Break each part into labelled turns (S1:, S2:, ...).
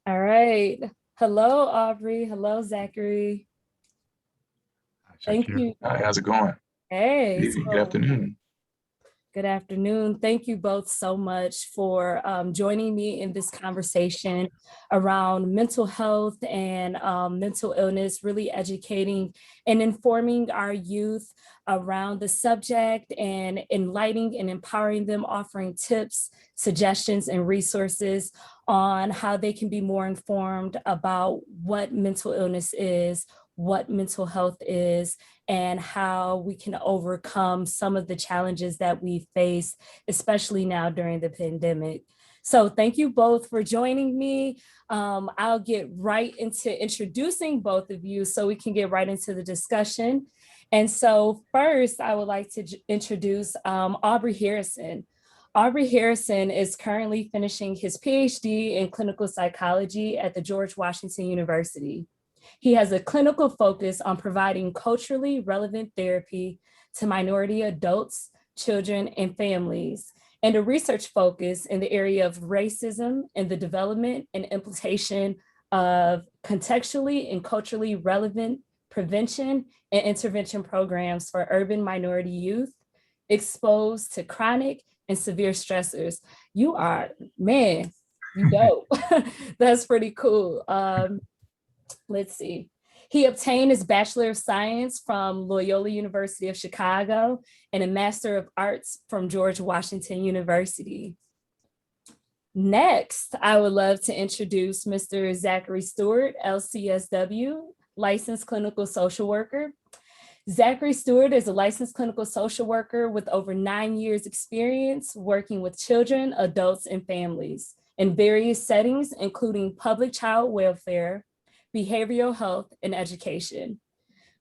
S1: All right. Hello, Aubrey. Hello, Zachary.
S2: Hi,
S1: Thank
S2: Shakira.
S1: you.
S2: Hi, how's it going?
S1: Hey, it's
S2: Good
S1: going
S2: afternoon.
S1: good afternoon. Thank you both so much for joining me in this conversation around mental health and mental illness, really educating and informing our youth around the subject and enlightening and empowering them, offering tips, suggestions, and resources on how they can be more informed about what mental illness is, what mental health is, and how we can overcome some of the challenges that we face, especially now during the pandemic. So thank you both for joining me. I'll get right into introducing both of you so we can get right into the discussion. And so first, I would like to introduce Aubry Harrison. Aubry Harrison is currently finishing his PhD in clinical psychology at the George Washington University. He has a clinical focus on providing culturally relevant therapy to minority adults, children, and families, and a research focus in the area of racism and the development and implementation of contextually and culturally relevant prevention and intervention programs for urban minority youth exposed to chronic and severe stressors. You are, man, you dope. That's pretty cool. Let's see. He obtained his Bachelor of Science from Loyola University of Chicago and a Master of Arts from George Washington University. Next, I would love to introduce Mr. Zachary Stewart, Lcsw, licensed clinical social worker. Zachary Stewart is a licensed clinical social worker with over 9 years experience working with children, adults, and families in various settings, including public child welfare, behavioral health, and education.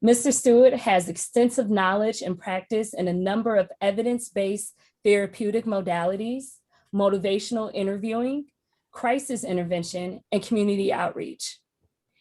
S1: Mr. Stewart has extensive knowledge and practice in a number of evidence-based therapeutic modalities, motivational interviewing, crisis intervention, and community outreach.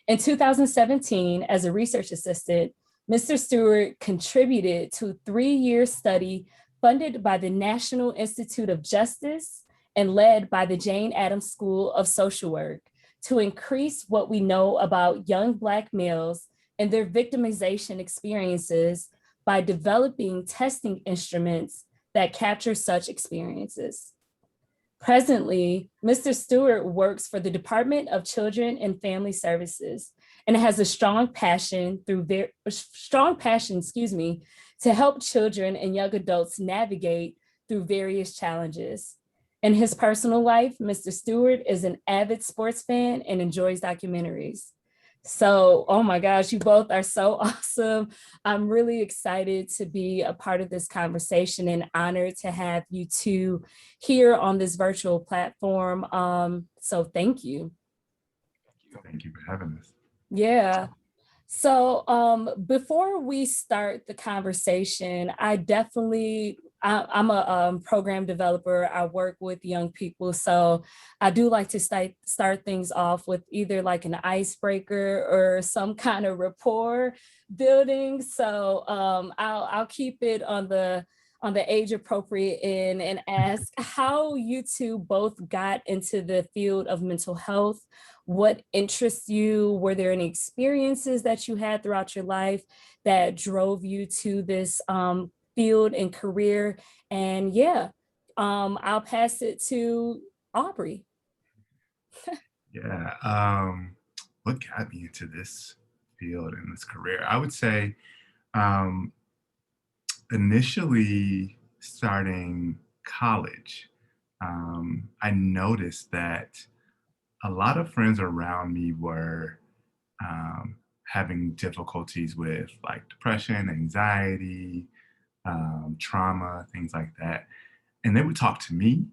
S1: In 2017, as a research assistant, Mr. Stewart contributed to a 3-year study funded by the National Institute of Justice and led by the Jane Addams School of Social Work to increase what we know about young Black males and their victimization experiences by developing testing instruments that capture such experiences. Presently, Mr. Stewart works for the Department of Children and Family Services and has a strong passion to help children and young adults navigate through various challenges. In his personal life, Mr. Stewart is an avid sports fan and enjoys documentaries. So, oh my gosh, you both are so awesome. I'm really excited to be a part of this conversation and honored to have you two here on this virtual platform. So thank you.
S2: Thank you for having us.
S1: Yeah. So before we start the conversation, I'm a program developer. I work with young people. So I do like to start things off with either like an icebreaker or some kind of rapport building. So I'll keep it on the age appropriate end and ask how you two both got into the field of mental health. What interests you? Were there any experiences that you had throughout your life that drove you to this field and career? And yeah, I'll pass it to Aubry.
S2: Yeah. What got me into this field and this career? I would say um, initially starting college, I noticed that a lot of friends around me were having difficulties with like depression, anxiety, trauma, things like that. And they would talk to me,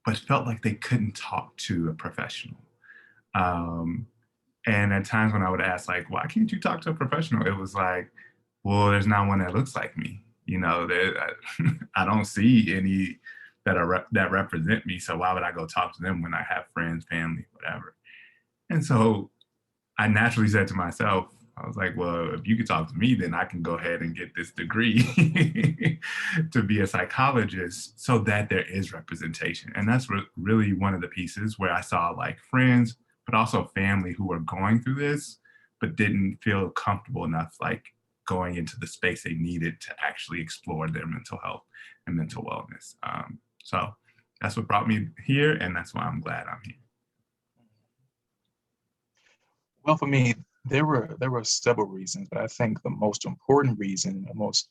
S2: but felt like they couldn't talk to a professional. Um, and at times when I would ask, like, why can't you talk to a professional? It was like, well, there's not one that looks like me. You know, I don't see any that represent me. So why would I go talk to them when I have friends, family, whatever? And so I naturally said to myself, I was like, well, if you could talk to me, then I can go ahead and get this degree to be a psychologist so that there is representation. And that's really one of the pieces where I saw like friends but also family who were going through this, but didn't feel comfortable enough, like going into the space they needed to actually explore their mental health and mental wellness. So that's what brought me here, and that's why I'm glad I'm here.
S3: Well, for me, there were several reasons, but I think the most important reason, the most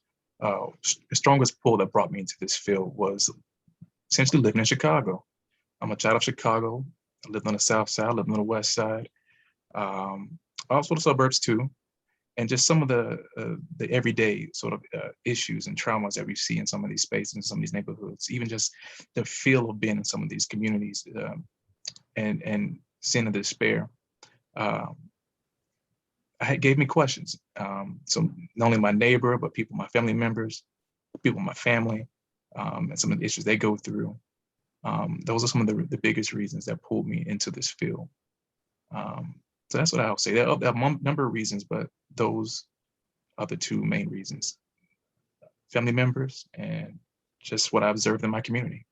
S3: strongest pull that brought me into this field was essentially living in Chicago. I'm a child of Chicago. I lived on the South Side, lived on the West Side, um, also the suburbs too, and just some of the everyday sort of issues and traumas that we see in some of these spaces, in some of these neighborhoods, even just the feel of being in some of these communities, and seeing the despair. Um, gave me questions. So not only my neighbor, but people, my family members, people in my family, and some of the issues they go through. Those are some of the biggest reasons that pulled me into this field. So that's what I would say. There are a number of reasons, but those are the two main reasons: family members and just what I observed in my community.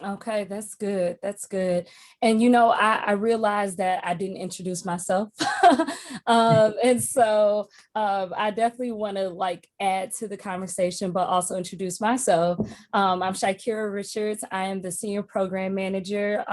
S1: Okay, that's good. That's good. And you know, I realized that I didn't introduce myself. And so I definitely want to like add to the conversation, but also introduce myself. I'm Shakira Richards. I am the Senior Program Manager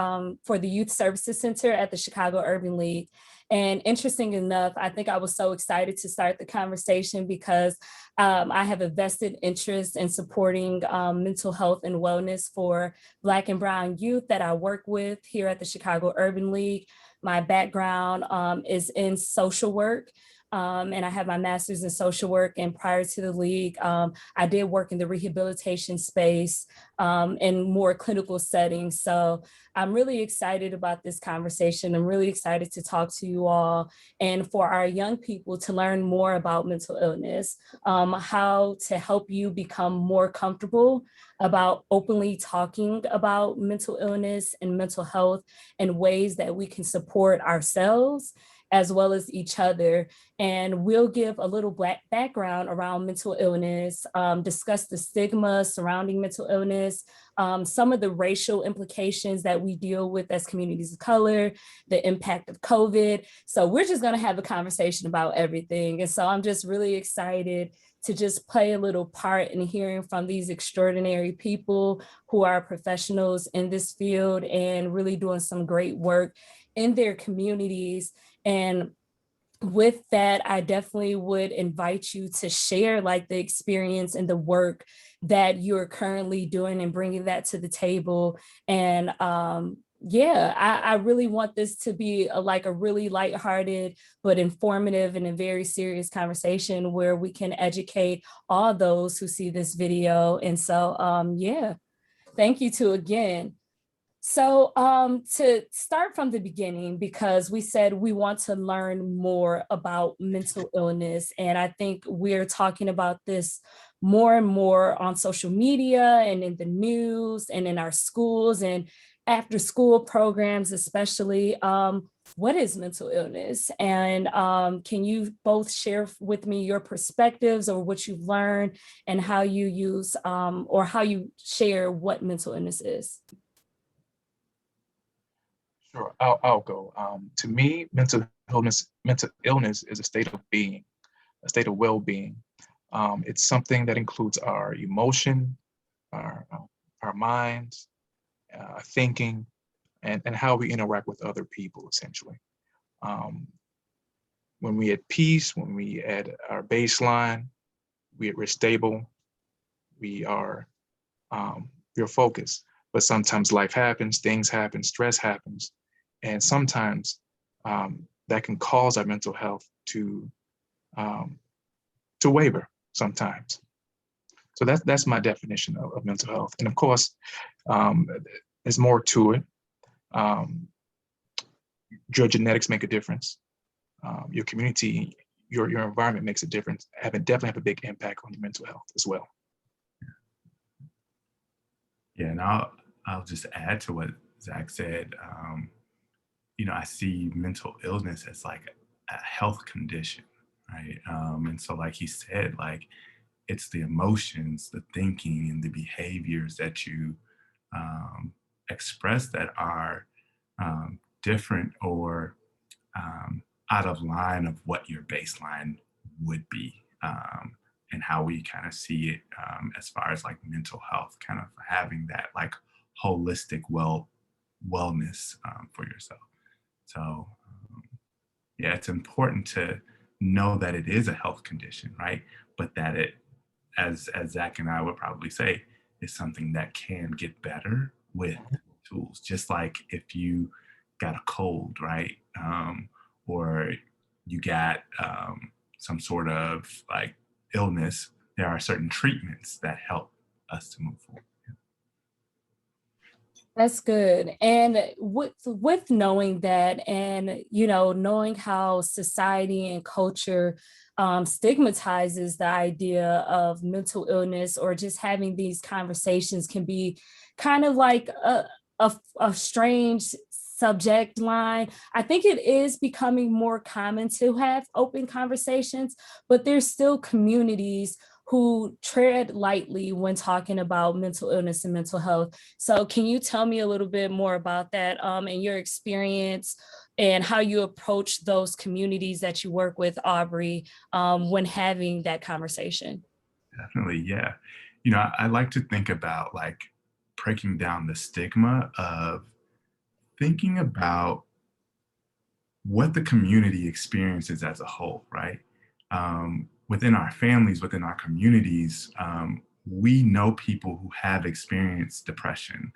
S1: for the Youth Services Center at the Chicago Urban League. And interesting enough, I think I was so excited to start the conversation because I have a vested interest in supporting mental health and wellness for Black and Brown youth that I work with here at the Chicago Urban League. My background is in social work. And I have my master's in social work. And prior to the league, I did work in the rehabilitation space in more clinical settings. So I'm really excited about this conversation. I'm really excited to talk to you all and for our young people to learn more about mental illness, how to help you become more comfortable about openly talking about mental illness and mental health and ways that we can support ourselves as well as each other. And we'll give a little background around mental illness, discuss the stigma surrounding mental illness, some of the racial implications that we deal with as communities of color, the impact of COVID. So we're just gonna have a conversation about everything. And so I'm just really excited to just play a little part in hearing from these extraordinary people who are professionals in this field and really doing some great work in their communities. And with that, I definitely would invite you to share like the experience and the work that you're currently doing and bringing that to the table. And yeah, I really want this to be like a really lighthearted, but informative and a very serious conversation where we can educate all those who see this video. And so, yeah, thank you to again. So to start from the beginning, because we said we want to learn more about mental illness, and I think we're talking about this more and more on social media and in the news and in our schools and after school programs, especially. What is mental illness? And can you both share with me your perspectives or what you've learned and how you use or how you share what mental illness is?
S3: Sure, I'll go. To me, mental illness is a state of being, a state of well-being. It's something that includes our emotion, our our minds, thinking, and how we interact with other people, essentially. Um, when we at peace, when we at our baseline, we're stable, we are we're focused. But sometimes life happens, things happen, stress happens, and sometimes that can cause our mental health um, to waver sometimes. So that's my definition of mental health. And of course, um, there's more to it. Um, your genetics make a difference. Your community, your environment makes a difference. Definitely have a big impact on your mental health as well.
S2: Yeah, and I'll just add to what Zach said. I see mental illness as like a health condition, right? And so, like he said, like it's the emotions, the thinking, and the behaviors that you express that are different or out of line of what your baseline would be, and how we kind of see it, as far as like mental health, kind of having that like holistic wellness, for yourself. So yeah, it's important to know that it is a health condition, right? But that it, as Zach and I would probably say, is something that can get better with tools. Just like if you got a cold, right? Or you got some sort of like illness, there are certain treatments that help us to move forward.
S1: That's good. And with knowing that, and knowing how society and culture stigmatizes the idea of mental illness, or just having these conversations can be kind of like a strange subject line. I think it is becoming more common to have open conversations, but there's still communities who tread lightly when talking about mental illness and mental health. So can you tell me a little bit more about that, and your experience and how you approach those communities that you work with, Aubry, when having that conversation?
S2: Definitely, yeah. I like to think about like breaking down the stigma of thinking about what the community experiences as a whole, right? Within our families, within our communities, we know people who have experienced depression,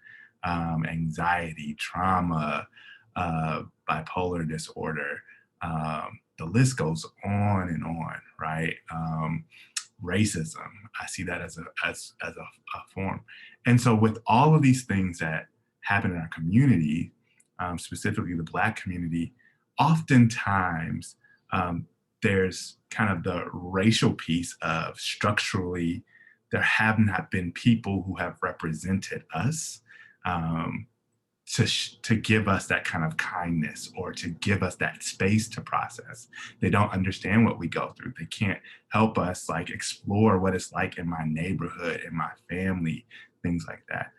S2: anxiety, trauma, bipolar disorder. The list goes on and on, right? Racism, I see that as a form. And so with all of these things that happen in our community, specifically the Black community, oftentimes there's kind of the racial piece of structurally, there have not been people who have represented us, to give us that kind of kindness, or to give us that space to process. They don't understand what we go through. They can't help us like explore what it's like in my neighborhood, in my family, things like that.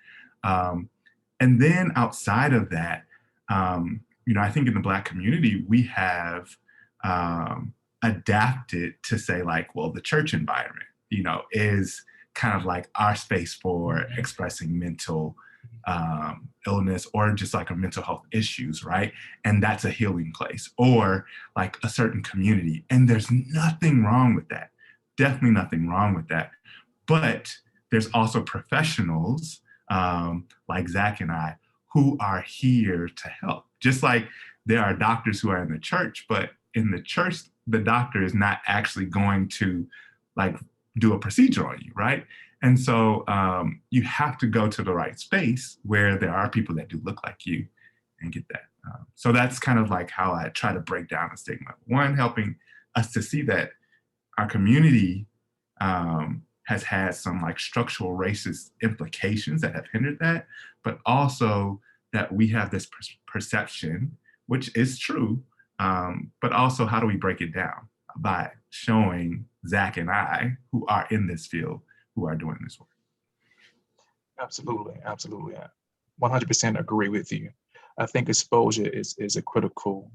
S2: And then outside of that, I think in the Black community, we have adapted to say like, well, the church environment, is kind of like our space for expressing mental illness, or just like a mental health issues, right? And that's a healing place, or like a certain community. And there's nothing wrong with that. Definitely nothing wrong with that. But there's also professionals like Zach and I who are here to help. Just like there are doctors who are in the church, but in the church, the doctor is not actually going to like do a procedure on you, right? And so you have to go to the right space where there are people that do look like you and get that. So that's kind of like how I try to break down the stigma. One, helping us to see that our community has had some like structural racist implications that have hindered that, but also that we have this perception, which is true, but also how do we break it down by showing Zach and I, who are in this field, who are doing this work.
S3: Absolutely, absolutely. 100% agree with you. I think exposure is a critical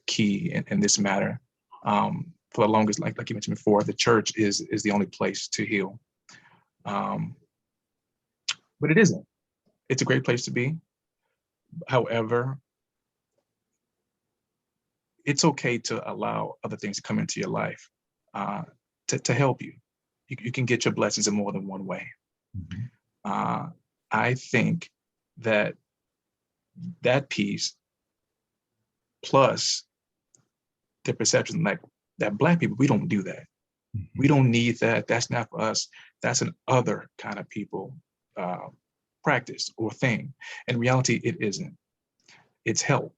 S3: key in this matter. For the longest, like you mentioned before, the church is the only place to heal. But it isn't. It's a great place to be. However, it's okay to allow other things to come into your life to help you. You can get your blessings in more than one way. Mm-hmm. I think that piece, plus the perception like that Black people, we don't do that. Mm-hmm. We don't need that. That's not for us. That's an other kind of people practice or thing. In reality, it isn't. It's help.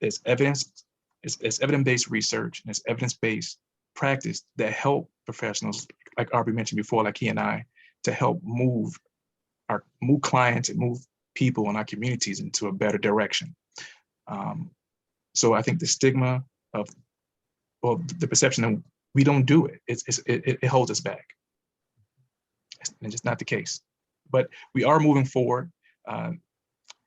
S3: It's evidence. It's evidence-based research, and it's evidence-based practice that help professionals, like Aubry mentioned before, like he and I, to help move clients and move people in our communities into a better direction. So I think the stigma of, well, the perception that we don't do it, it holds us back. It's just not the case. But we are moving forward.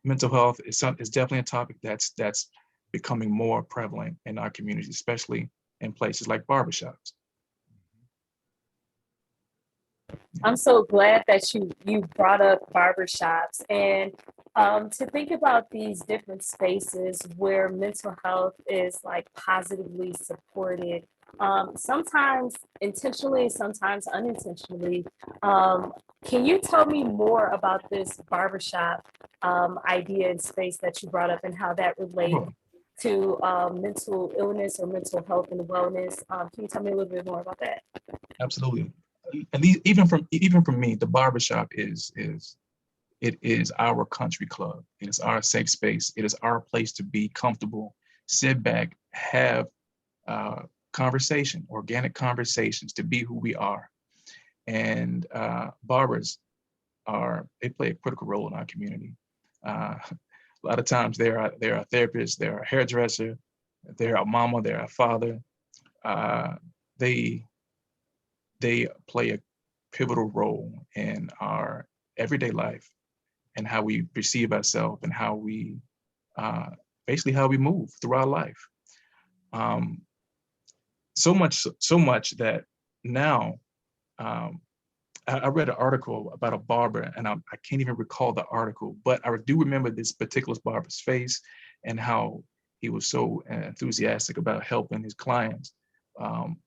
S3: mental health is definitely a topic that's becoming more prevalent in our community, especially in places like barbershops.
S1: I'm so glad that you brought up barbershops and to think about these different spaces where mental health is like positively supported, sometimes intentionally, sometimes unintentionally. Um, can you tell me more about this barbershop idea and space that you brought up and how that relates
S3: Sure.
S1: to mental illness or mental health and wellness? Can you tell me a little bit more about that?
S3: Absolutely. And even from me, the barbershop it is our country club. It is our safe space. It is our place to be comfortable, sit back, have organic conversations, to be who we are. And barbers they play a critical role in our community. A lot of times they're a therapist, they're a hairdresser, they're a mama, they're a father. Uh, they they play a pivotal role in our everyday life and how we perceive ourselves and how we uh, basically how we move through our life. Um, so much that now um, I read an article about a barber, and I can't even recall the article, but I do remember this particular barber's face and how he was so enthusiastic about helping his clients, um,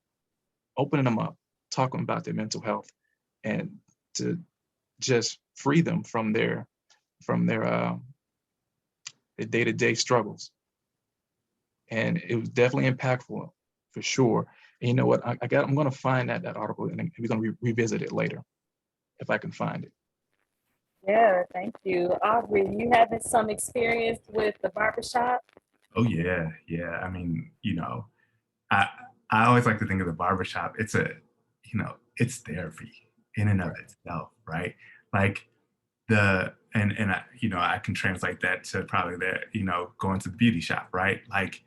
S3: opening them up, talking about their mental health, and to just free them from their day-to-day struggles. And it was definitely impactful for sure. And you know what? I'm going to find that article, and we're going to revisit it later if I can find it.
S1: Yeah, thank you. Aubrey, you having some experience with the barbershop?
S2: Oh yeah, yeah. I mean, I I always like to think of the barbershop. It's therapy in and of
S3: Right.
S2: itself, right? Like I can translate that to probably going to the beauty shop, right? Like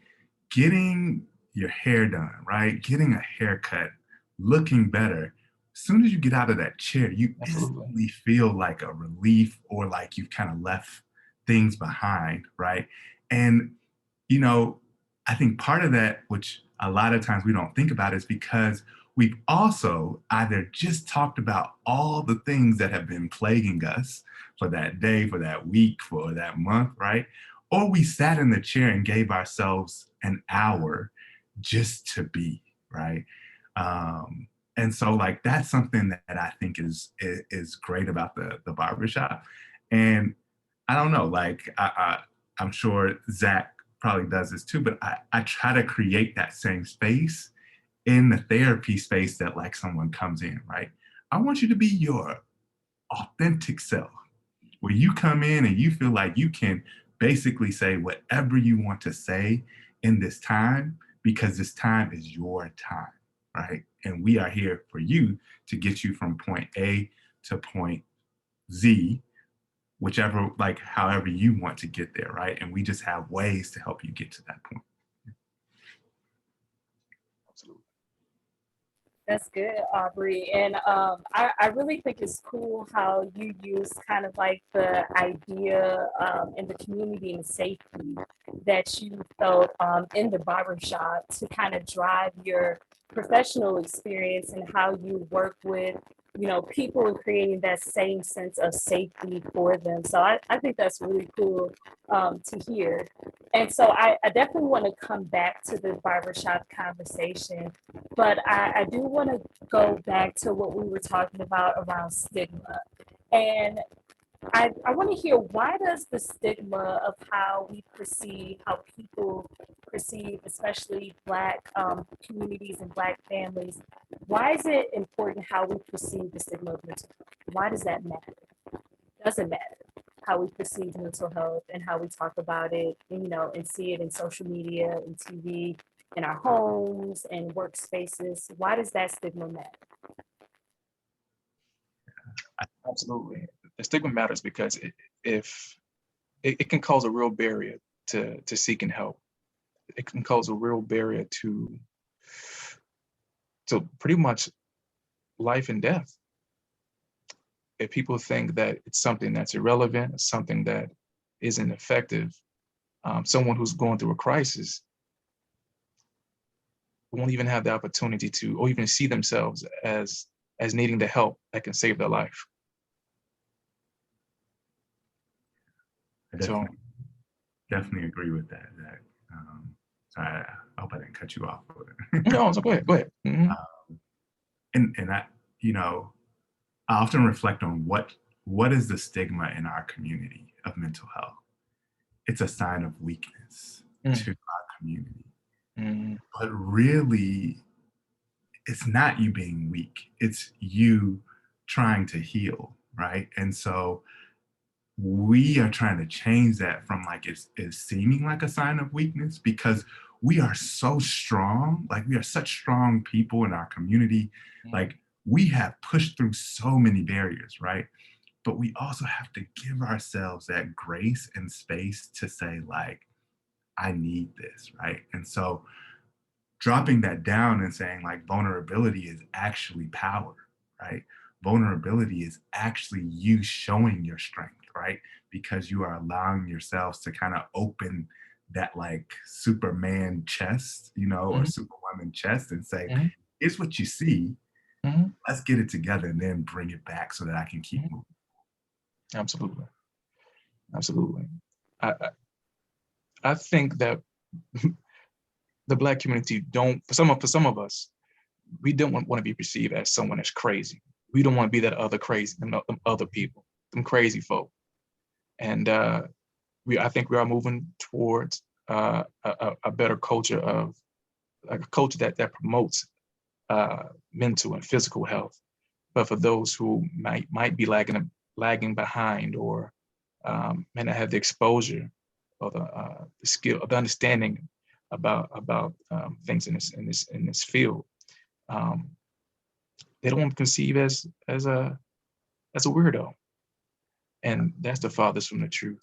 S2: getting your hair done, right? Getting a haircut, looking better. As soon as you get out of that chair, you
S3: Absolutely.
S2: instantly feel like a relief or like you've kind of left things behind, right? And, you know, I think part of that, which a lot of times we don't think about, is because we've also either just talked about all the things that have been plaguing us for that day, for that week, for that month, right? Or we sat in the chair and gave ourselves an hour just to be, right? Um, and so like that's something that I think is great about the barbershop. And I don't know, like I'm sure Zach probably does this too, but I try to create that same space in the therapy space that like someone comes in, right? I want you to be your authentic self, where you come in and you feel like you can basically say whatever you want to say in this time, because this time is your time, right? And we are here for you to get you from point A to point Z, whichever, like however you want to get there, right? And we just have ways to help you get to that point.
S3: Absolutely.
S1: That's good, Aubrey. And I really think it's cool how you use kind of like the idea and the community and safety that you felt in the barbershop to kind of drive your professional experience and how you work with, people and creating that same sense of safety for them. So I think that's really cool to hear. And so I definitely want to come back to the barbershop conversation, but I do want to go back to what we were talking about around stigma. And I want to hear, why does the stigma of how people perceive, especially Black communities and Black families, why is it important how we perceive the stigma of mental health? Why does that matter? Doesn't matter how we perceive mental health and how we talk about it, and see it in social media and TV, in our homes and workspaces. Why does that stigma matter?
S3: Absolutely. The stigma matters because if it can cause a real barrier to seeking help. It can cause a real barrier to pretty much life and death. If people think that it's something that's irrelevant, something that isn't effective, someone who's going through a crisis won't even have the opportunity to, or even see themselves as needing the help that can save their life.
S2: I
S3: So
S2: definitely agree with that. Sorry, I hope I didn't cut you off.
S3: no, so go ahead. Mm-hmm.
S2: And I, I often reflect on what is the stigma in our community of mental health. It's a sign of weakness to our community. But really, it's not you being weak. It's you trying to heal, right? And so we are trying to change that from like it's seeming like a sign of weakness, because we are so strong. Like, we are such strong people in our community. Like, we have pushed through so many barriers, right? But we also have to give ourselves that grace and space to say, like, I need this, right? And so dropping that down and saying, like, vulnerability is actually power, right? Vulnerability is actually you showing your strength, right? Because you are allowing yourselves to kind of open that like Superman chest, or Superwoman chest, and say, here's what you see. Let's get it together and then bring it back so that I can keep moving.
S3: Absolutely. I think that the Black community for some of us, we don't want to be perceived as someone that's crazy. We don't want to be that other crazy, them other people, them crazy folk. And I think we are moving towards a better culture, of like a culture that promotes mental and physical health. But for those who might be lagging behind, or may not have the exposure or the skill, the understanding about things in this field, they don't want to conceive as a weirdo, and that's the farthest from the truth.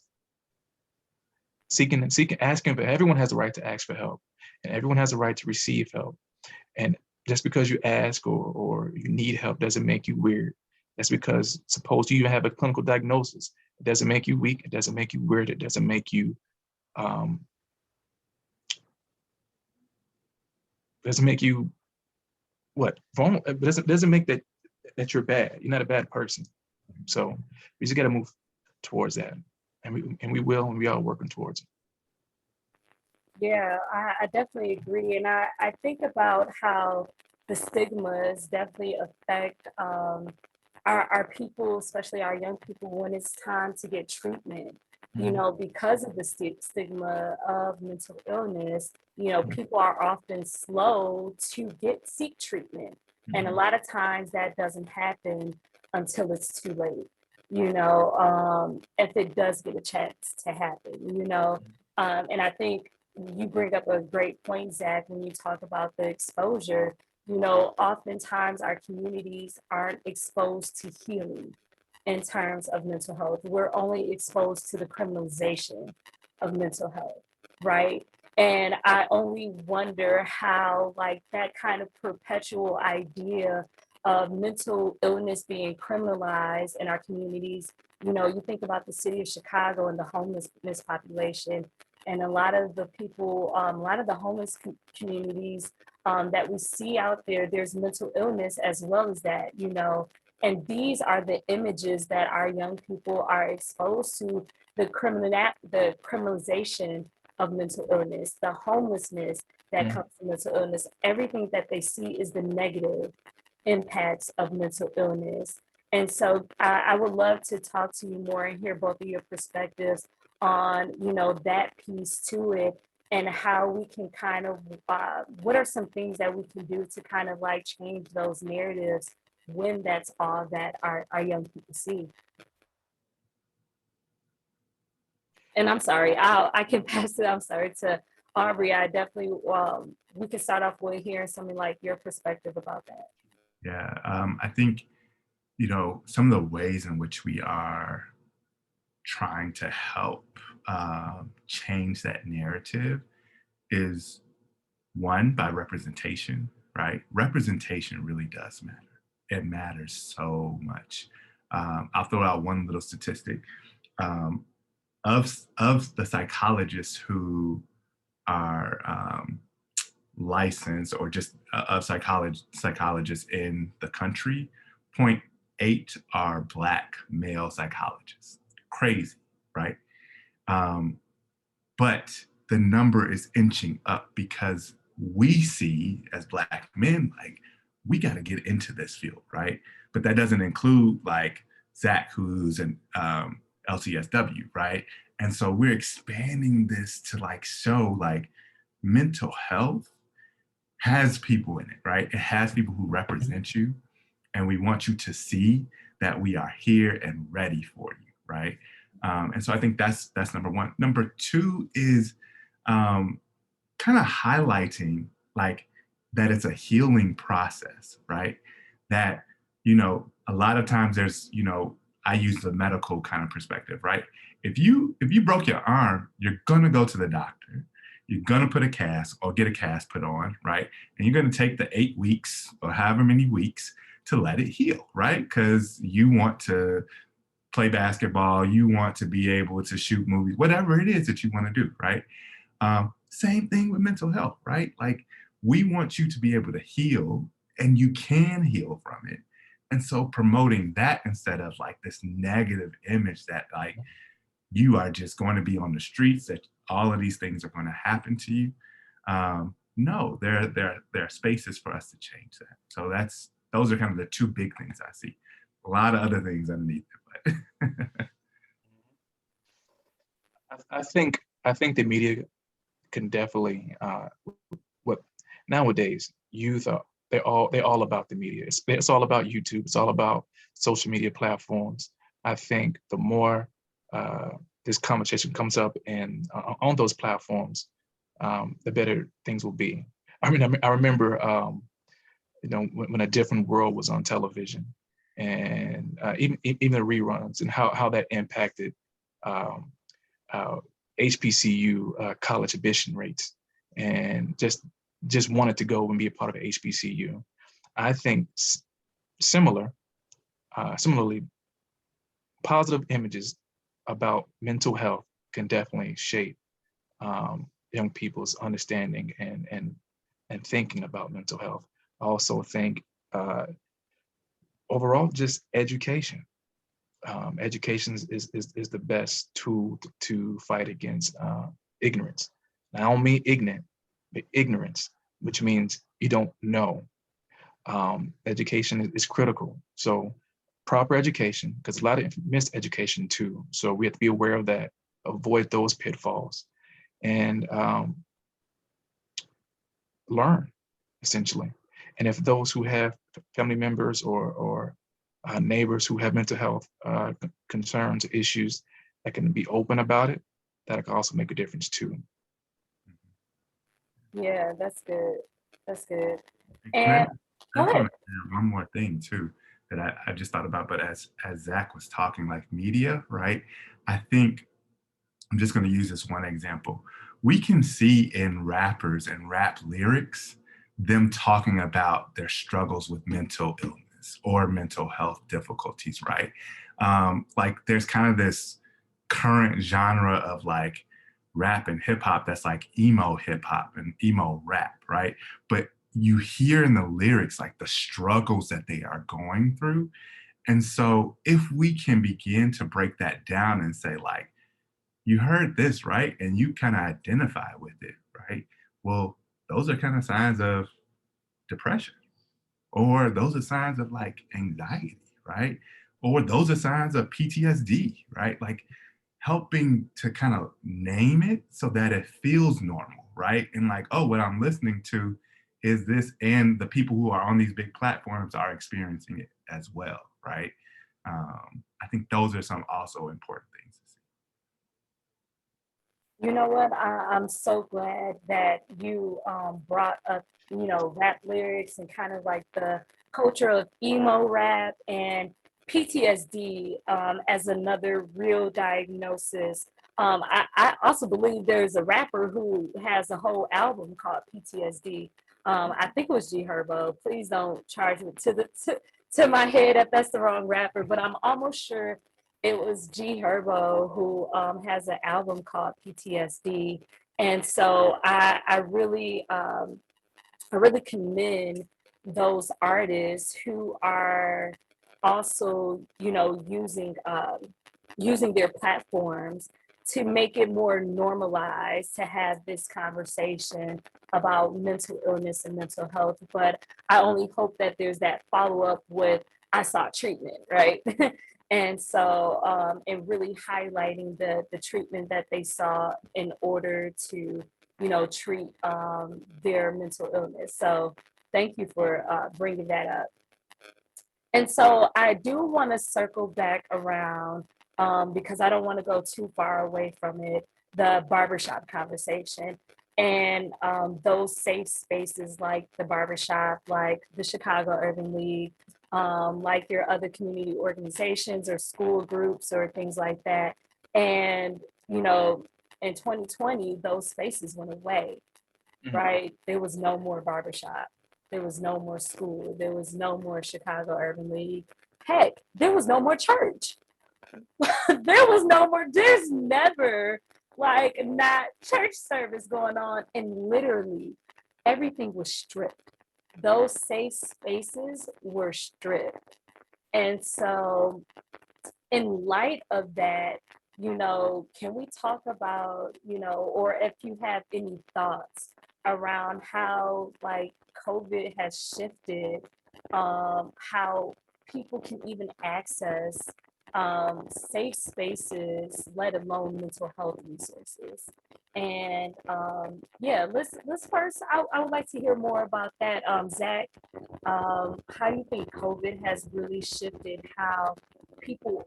S3: Asking for, everyone has the right to ask for help, and everyone has the right to receive help. And just because you ask or you need help doesn't make you weird. That's because, suppose you even have a clinical diagnosis, it doesn't make you weak. It doesn't make you weird. It doesn't make you what? Vulnerable. It doesn't make that you're bad. You're not a bad person. So we just got to move towards that, and we are working towards it.
S1: Yeah, I definitely agree. And I think about how the stigmas definitely affect our people, especially our young people, when it's time to get treatment. Because of the stigma of mental illness, people are often slow to seek treatment. And a lot of times that doesn't happen until it's too late, if it does get a chance to happen, and I think you bring up a great point, Zach, when you talk about the exposure. Oftentimes our communities aren't exposed to healing in terms of mental health. We're only exposed to the criminalization of mental health, right? And I only wonder how, like, that kind of perpetual idea of mental illness being criminalized in our communities. You think about the city of Chicago and the homelessness population, and a lot of the people, a lot of the homeless communities that we see out there, there's mental illness as well as that, and these are the images that our young people are exposed to, the criminalization of mental illness, the homelessness that comes from mental illness. Everything that they see is the negative impacts of mental illness. And so I would love to talk to you more and hear both of your perspectives on, that piece to it, and how we can kind of, what are some things that we can do to kind of like change those narratives when that's all that our young people see. And I'm sorry, I can pass it, I'm sorry, to Aubry. I definitely, we can start off with hearing something like your perspective about that.
S2: Yeah, I think, some of the ways in which we are trying to help change that narrative is, one, by representation, right? Representation really does matter. It matters so much. I'll throw out one little statistic. of the psychologists who are licensed, or just of psychologists in the country, 0.8 are Black male psychologists. Crazy, right? But the number is inching up because we see, as Black men, like, we got to get into this field, right? But that doesn't include like Zach, who's an LCSW, right? And so we're expanding this to like show like mental health has people in it, right? It has people who represent you, and we want you to see that we are here and ready for you, right? And so I think that's number one. Number two is kind of highlighting like that it's a healing process, right? That, a lot of times there's, I use the medical kind of perspective, right? If you broke your arm, you're gonna go to the doctor. You're gonna put a cast or get a cast put on, right? And you're gonna take the 8 weeks or however many weeks to let it heal, right? Because you want to play basketball, you want to be able to shoot movies, whatever it is that you want to do, right? Same thing with mental health, right? Like, we want you to be able to heal, and you can heal from it. And so promoting that instead of like this negative image that like you are just going to be on the streets, that all of these things are going to happen to you. No, there are spaces for us to change that. So those are kind of the two big things I see. A lot of other things underneath it, but
S3: I think the media can definitely what nowadays youth are, they're all about the media. It's all about YouTube. It's all about social media platforms. I think the more this conversation comes up and on those platforms, the better things will be. I mean, I remember when A Different World was on television, and even the reruns, and how that impacted HBCU college admission rates, and just wanted to go and be a part of HBCU. I think similarly, positive images about mental health can definitely shape young people's understanding and thinking about mental health. I also think overall, just education. Education is the best tool to fight against ignorance. I don't mean ignorant, but ignorance, which means you don't know. Education is critical. So proper education, because a lot of miseducation too. So we have to be aware of that, avoid those pitfalls, and learn, essentially. And if those who have family members or neighbors who have mental health concerns, issues, that can be open about it, that can also make a difference too.
S1: Yeah, that's good. That's good.
S2: Can
S1: And
S2: I
S1: go
S2: just
S1: ahead.
S2: want to add one more thing too that I just thought about, but as Zach was talking, like media, right? I think I'm just going to use this one example. We can see in rappers and rap lyrics them talking about their struggles with mental illness or mental health difficulties, right? Like there's kind of this current genre of like rap and hip hop that's like emo hip hop and emo rap, right? But you hear in the lyrics like the struggles that they are going through. And so if we can begin to break that down and say like, you heard this, right? And you kind of identify with it, right? Well, those are kind of signs of depression, or those are signs of like anxiety, right? Or those are signs of PTSD, right? Like helping to kind of name it so that it feels normal, right? And like, oh, what I'm listening to is this, and the people who are on these big platforms are experiencing it as well, right? I think those are some also important things to see.
S1: You know what? I'm so glad that you brought up, rap lyrics and kind of like the culture of emo rap and PTSD as another real diagnosis. I also believe there's a rapper who has a whole album called PTSD. I think it was G Herbo. Please don't charge me to my head if that's the wrong rapper, but I'm almost sure it was G Herbo who has an album called PTSD. And so I really commend those artists who are also, you know, using their platforms to make it more normalized to have this conversation about mental illness and mental health. But I only hope that there's that follow up with I sought treatment, right? And so, and really highlighting the treatment that they saw in order to, you know, treat their mental illness. So thank you for bringing that up. And so I do want to circle back around because I don't want to go too far away from it, the barbershop conversation and those safe spaces like the barbershop, like the Chicago Urban League, like your other community organizations or school groups or things like that. And, you know, in 2020, those spaces went away, right? There was no more barbershop. There was no more school. There was no more Chicago Urban League. Heck, there was no more church. There was no more, there's never like not church service going on. And literally everything was stripped. Those safe spaces were stripped. And so in light of that, you know, can we talk about, you know, or if you have any thoughts around how like COVID has shifted how people can even access safe spaces, let alone mental health resources. And yeah, let's first. I would like to hear more about that, Zach. How do you think COVID has really shifted how people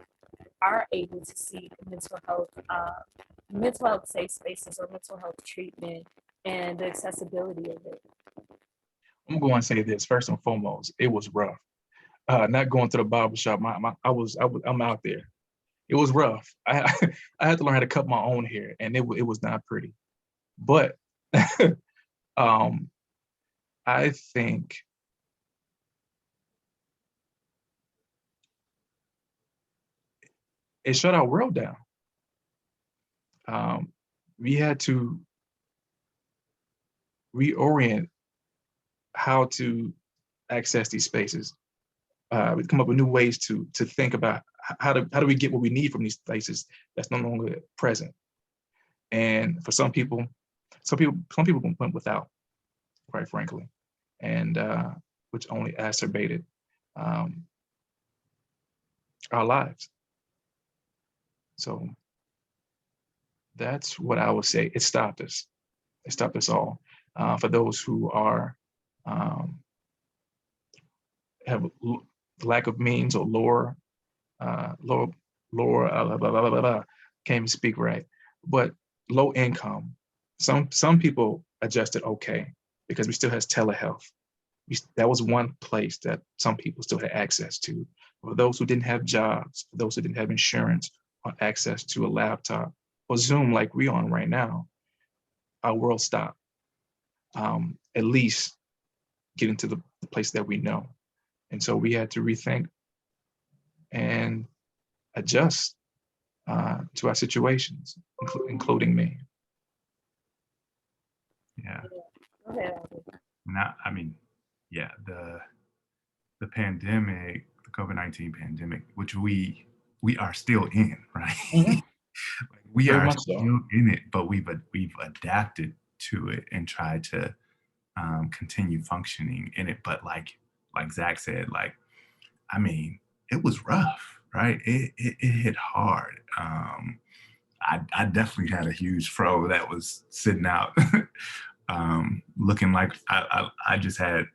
S1: are able to seek mental health safe spaces or mental health treatment and the accessibility of it?
S3: I'm going to say this first and foremost. It was rough. Not going to the barber shop. I'm out there. It was rough. I had to learn how to cut my own hair, and it was not pretty. But I think it shut our world down. We had to reorient how to access these spaces. We come up with new ways to think about how do we get what we need from these places that's no longer present. And for some people went without, quite frankly, and which only exacerbated our lives. So that's what I would say. It stopped us. It stopped us all. For those who are have lack of means or lower, blah, blah, blah, blah, blah, blah. Can't even speak right. But low income. Some people adjusted okay because we still has telehealth. That was one place that some people still had access to. For those who didn't have jobs, for those who didn't have insurance or access to a laptop or Zoom like we're on right now, our world stopped. At least getting to the place that we know. And so we had to rethink and adjust to our situations, including me.
S2: Yeah.
S1: Okay.
S2: I mean, yeah, the pandemic, the COVID-19 pandemic, which we are still in, right?
S3: Mm-hmm.
S2: We
S3: Very
S2: are
S3: much
S2: still
S3: so.
S2: in it, but we've adapted to it and tried to continue functioning in it. But like Zach said, like, I mean, it was rough, right? It hit hard. I definitely had a huge fro that was sitting out, looking like I just had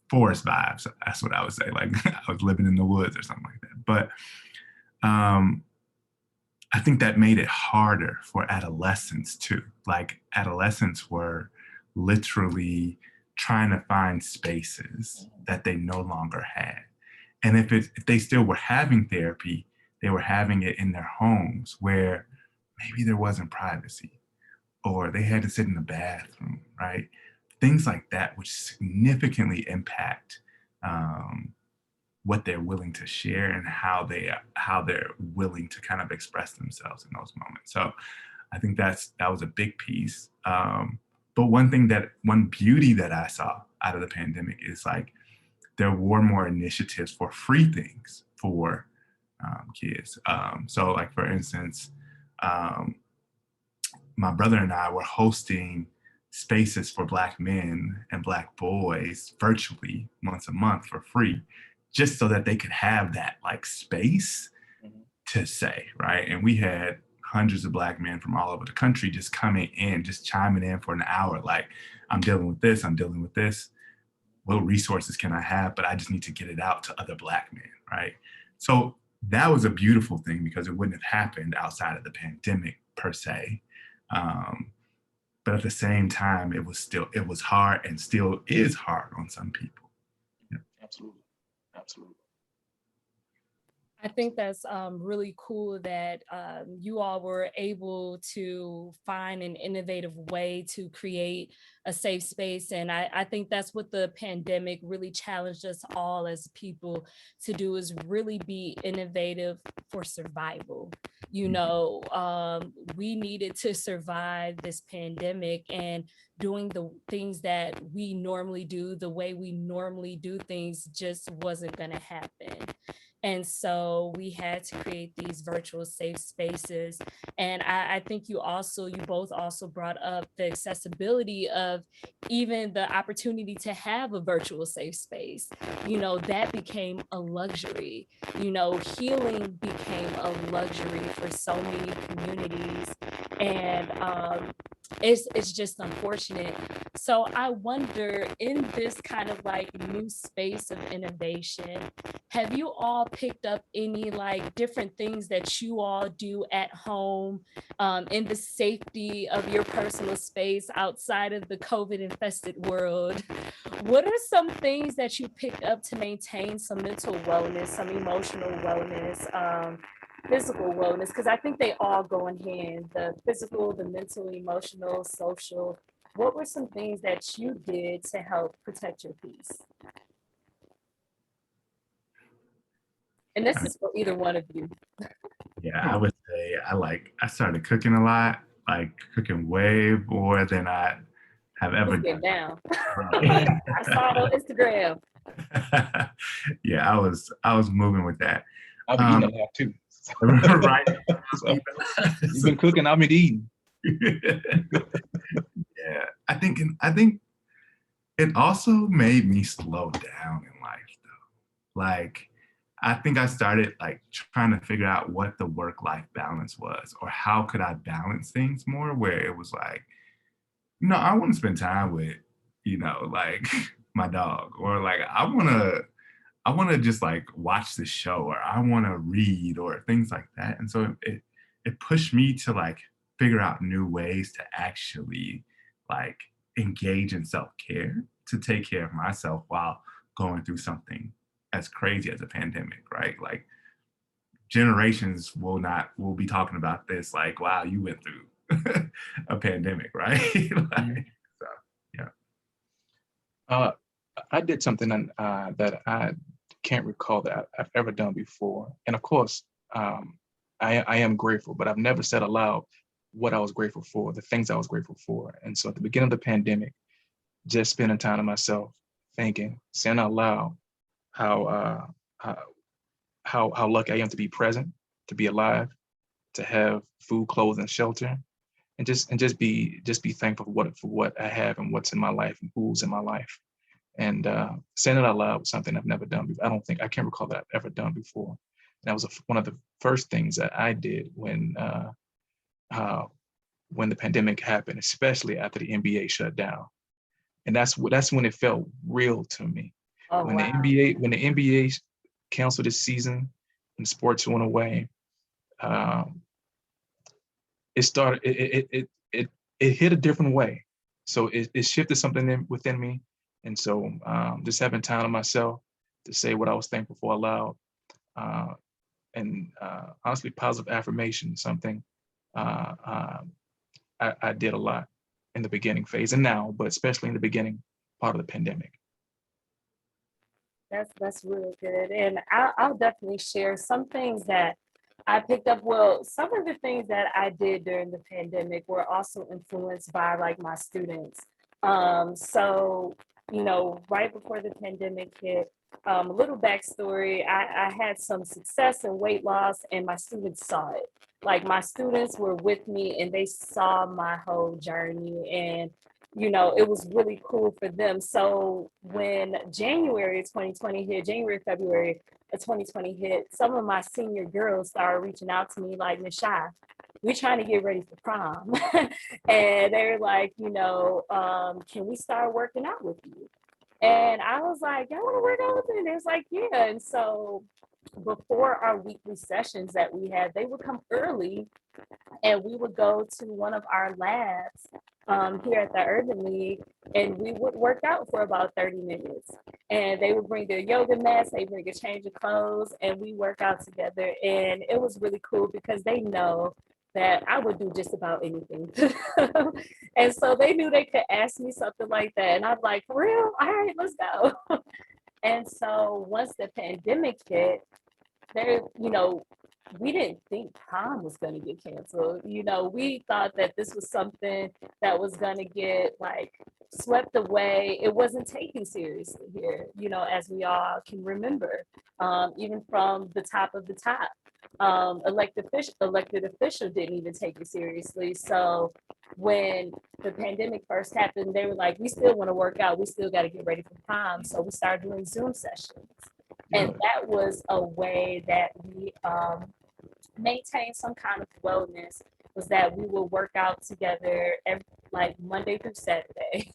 S2: forest vibes. That's what I would say. Like I was living in the woods or something like that. But I think that made it harder for adolescents too. Like adolescents were literally trying to find spaces that they no longer had. And if they still were having therapy, they were having it in their homes where maybe there wasn't privacy or they had to sit in the bathroom, right? Things like that, which significantly impact what they're willing to share and how they're willing to kind of express themselves in those moments. So I think that was a big piece. But one beauty that I saw out of the pandemic is like there were more initiatives for free things for kids. So like for instance, my brother and I were hosting spaces for Black men and Black boys virtually once a month for free, just so that they could have that like space to say, right? And we had hundreds of Black men from all over the country just coming in, just chiming in for an hour. Like, I'm dealing with this, I'm dealing with this. What resources can I have? But I just need to get it out to other Black men, right? So that was a beautiful thing because it wouldn't have happened outside of the pandemic per se. But at the same time, it was hard and still is hard on some people. Yeah.
S3: Absolutely. Absolutely.
S1: I think that's really cool that you all were able to find an innovative way to create a safe space. And I think that's what the pandemic really challenged us all as people to do, is really be innovative for survival. You know, we needed to survive this pandemic, and doing the things that we normally do, the way we normally do things, just wasn't going to happen. And so we had to create these virtual safe spaces. And I think you both also brought up the accessibility of even the opportunity to have a virtual safe space. You know, that became a luxury. You know, healing became a luxury for so many communities. And it's just unfortunate. So I wonder, in this kind of like new space of innovation, have you all picked up any like different things that you all do at home in the safety of your personal space outside of the COVID infested world? What are some things that you pick up to maintain some mental wellness, some emotional wellness, physical wellness? Because I think they all go in hand, the physical, the mental, emotional, social. What were some things that you did to help protect your peace? And this is for either one of you.
S2: Yeah, I would say I started cooking a lot, like cooking way more than I have ever
S1: Let's get
S2: done.
S1: down. I saw it on Instagram.
S2: Yeah, I was moving with that.
S3: I've been eating a lot too.
S2: Right.
S3: So, you've been cooking, I've been eating.
S2: Yeah, I think it also made me slow down in life though. Like, I think I started like trying to figure out what the work-life balance was, or how could I balance things more, where it was like, I want to spend time with, like my dog, or like I want to just like watch the show, or I want to read, or things like that. And so it pushed me to like figure out new ways to actually like engage in self-care, to take care of myself while going through something as crazy as a pandemic, right? Like, generations will be talking about this, like, wow, you went through a pandemic, right? Like, so, yeah.
S3: I did something that I can't recall that I've ever done before. And of course, I am grateful, but I've never said aloud what I was grateful for, the things I was grateful for. And so at the beginning of the pandemic, just spending time to myself, thinking, saying out loud how lucky I am to be present, to be alive, to have food, clothes, and shelter, and just be thankful for what I have and what's in my life and who's in my life. And saying it out loud was something I've never done before. I can't recall that I've ever done before. And that was one of the first things that I did when the pandemic happened, especially after the NBA shut down. And that's when it felt real to me.
S1: Oh,
S3: when
S1: wow.
S3: the NBA canceled its season and sports went away, it started. It hit a different way. So it shifted something within me. And so just having time to myself to say what I was thankful for aloud, and honestly, positive affirmation, something I did a lot in the beginning phase and now, but especially in the beginning part of the pandemic.
S1: That's really good, and I'll definitely share some things that I picked up. Well, some of the things that I did during the pandemic were also influenced by like my students. So right before the pandemic hit, a little backstory: I had some success in weight loss, and my students saw it. Like my students were with me, and they saw my whole journey, and it was really cool for them. So when January 2020 hit, January, February of 2020 hit, some of my senior girls started reaching out to me like, Miss Shy, we're trying to get ready for prom. And they're like, can we start working out with you? And I was like, y'all want to work out with me? And they was like, yeah. And so before our weekly sessions that we had, they would come early and we would go to one of our labs here at the Urban League, and we would work out for about 30 minutes. And they would bring their yoga mats, they bring a change of clothes, and we work out together. And it was really cool because they know that I would do just about anything. And so they knew they could ask me something like that. And I'm like, for real? All right, let's go. And so once the pandemic hit, there, we didn't think prom was going to get canceled. We thought that this was something that was going to get like swept away. It wasn't taken seriously here, as we all can remember, even from the top of the top. Elected official didn't even take it seriously. So when the pandemic first happened, they were like, we still want to work out. We still got to get ready for prom. So we started doing Zoom sessions. And that was a way that we maintained some kind of wellness, was that we would work out together like Monday through Saturday.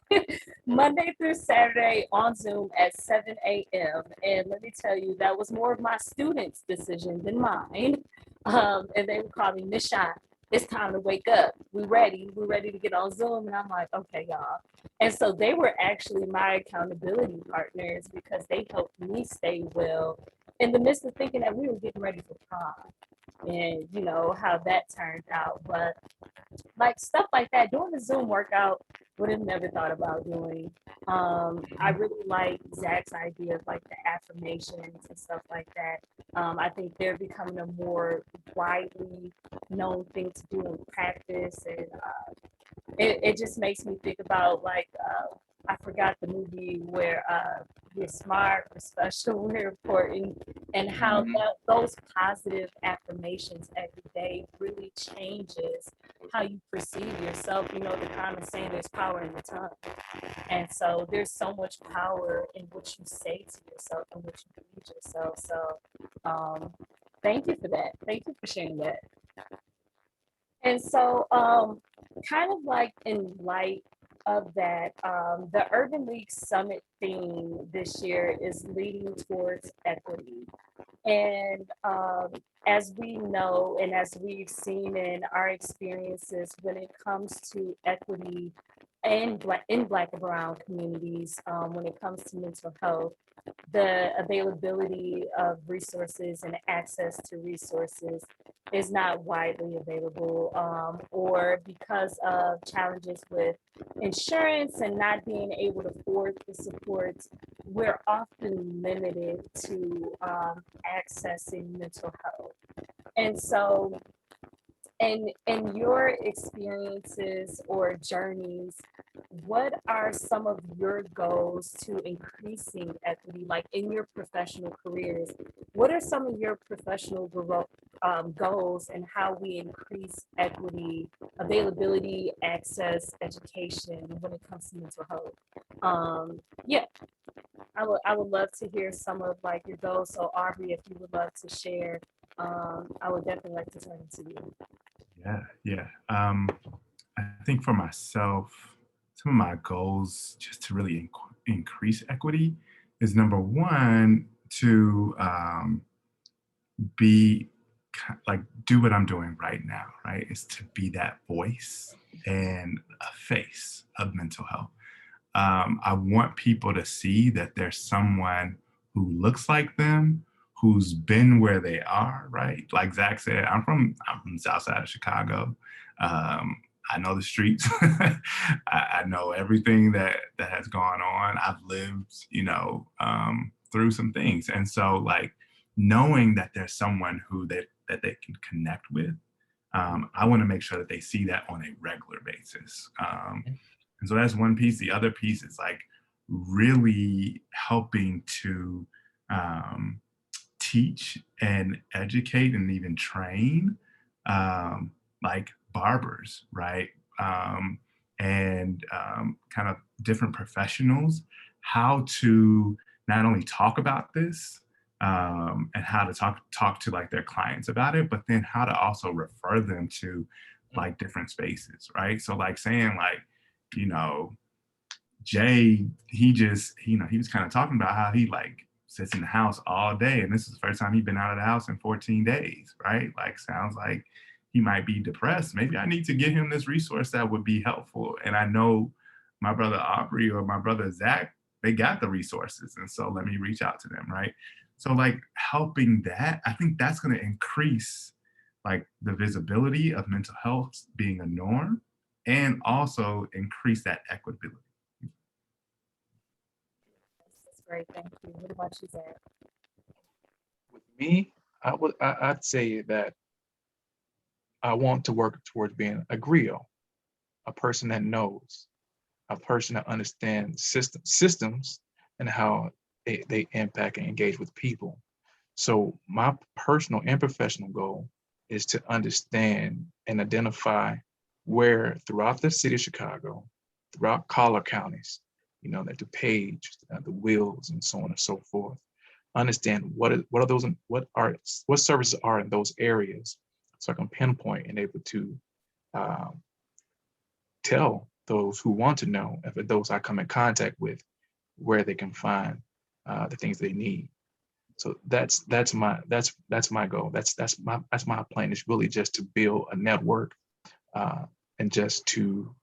S1: Monday through Saturday on Zoom at 7 a.m. And let me tell you, that was more of my students' decision than mine. And they would call me Miss Shine. It's time to wake up. We're ready to get on Zoom. And I'm like, okay, y'all. And so they were actually my accountability partners because they helped me stay well in the midst of thinking that we were getting ready for prom, and how that turned out. But like stuff like that, doing the Zoom workout, would have never thought about doing. I really like Zach's idea of like the affirmations and stuff like that. I think they're becoming a more widely known thing to do in practice, and it just makes me think about like I forgot the movie where we're smart, we're special, we're important, and how those positive affirmations every day really changes how you perceive yourself. The common saying, there's power in the tongue. And so there's so much power in what you say to yourself and what you feed yourself. So thank you for that. Thank you for sharing that. And so kind of like in light of that, the Urban League Summit theme this year is leading towards equity. And as we know, and as we've seen in our experiences, when it comes to equity in Black and Brown communities, when it comes to mental health, the availability of resources and access to resources is not widely available, or because of challenges with insurance and not being able to afford the supports, we're often limited to accessing mental health. And so in your experiences or journeys, what are some of your goals to increasing equity, like in your professional careers? What are some of your professional goals, and how we increase equity, availability, access, education when it comes to mental health? Yeah, I would love to hear some of like your goals. So Aubry, if you would love to share, I would definitely like to turn it to you.
S2: Yeah. I think for myself, some of my goals just to really increase equity is, number one, to be like, do what I'm doing right now, right? Is to be that voice and a face of mental health. I want people to see that there's someone who looks like them, who's been where they are, right? Like Zach said, I'm from the South Side of Chicago. I know the streets. I know everything that has gone on. I've lived, through some things. And so like knowing that there's someone who that they can connect with, I want to make sure that they see that on a regular basis. And so that's one piece. The other piece is like really helping to teach and educate and even train like barbers, right? Kind of different professionals, how to not only talk about this and how to talk to like their clients about it, but then how to also refer them to like different spaces, right? So like saying like, you know, Jay, he was kind of talking about how he like sits in the house all day, and this is the first time he's been out of the house in 14 days, right? Like sounds like he might be depressed. Maybe I need to give him this resource that would be helpful. And I know my brother Aubry or my brother Zach, they got the resources, and so let me reach out to them, right? So like helping that, I think that's going to increase like the visibility of mental health being a norm, and also increase that equitability.
S1: That's great. Thank you. What about you, Zach?
S3: With me, I'd say that I want to work towards being a griot, a person that knows, a person that understands systems and how they impact and engage with people. So my personal and professional goal is to understand and identify where throughout the city of Chicago, throughout collar counties, you know, that DuPage, the Wills, and so on and so forth, understand what are those, what services are in those areas, so I can pinpoint and able to tell those who want to know, if those I come in contact with, where they can find the things they need. So that's my goal. That's my plan. Is really just to build a network and just to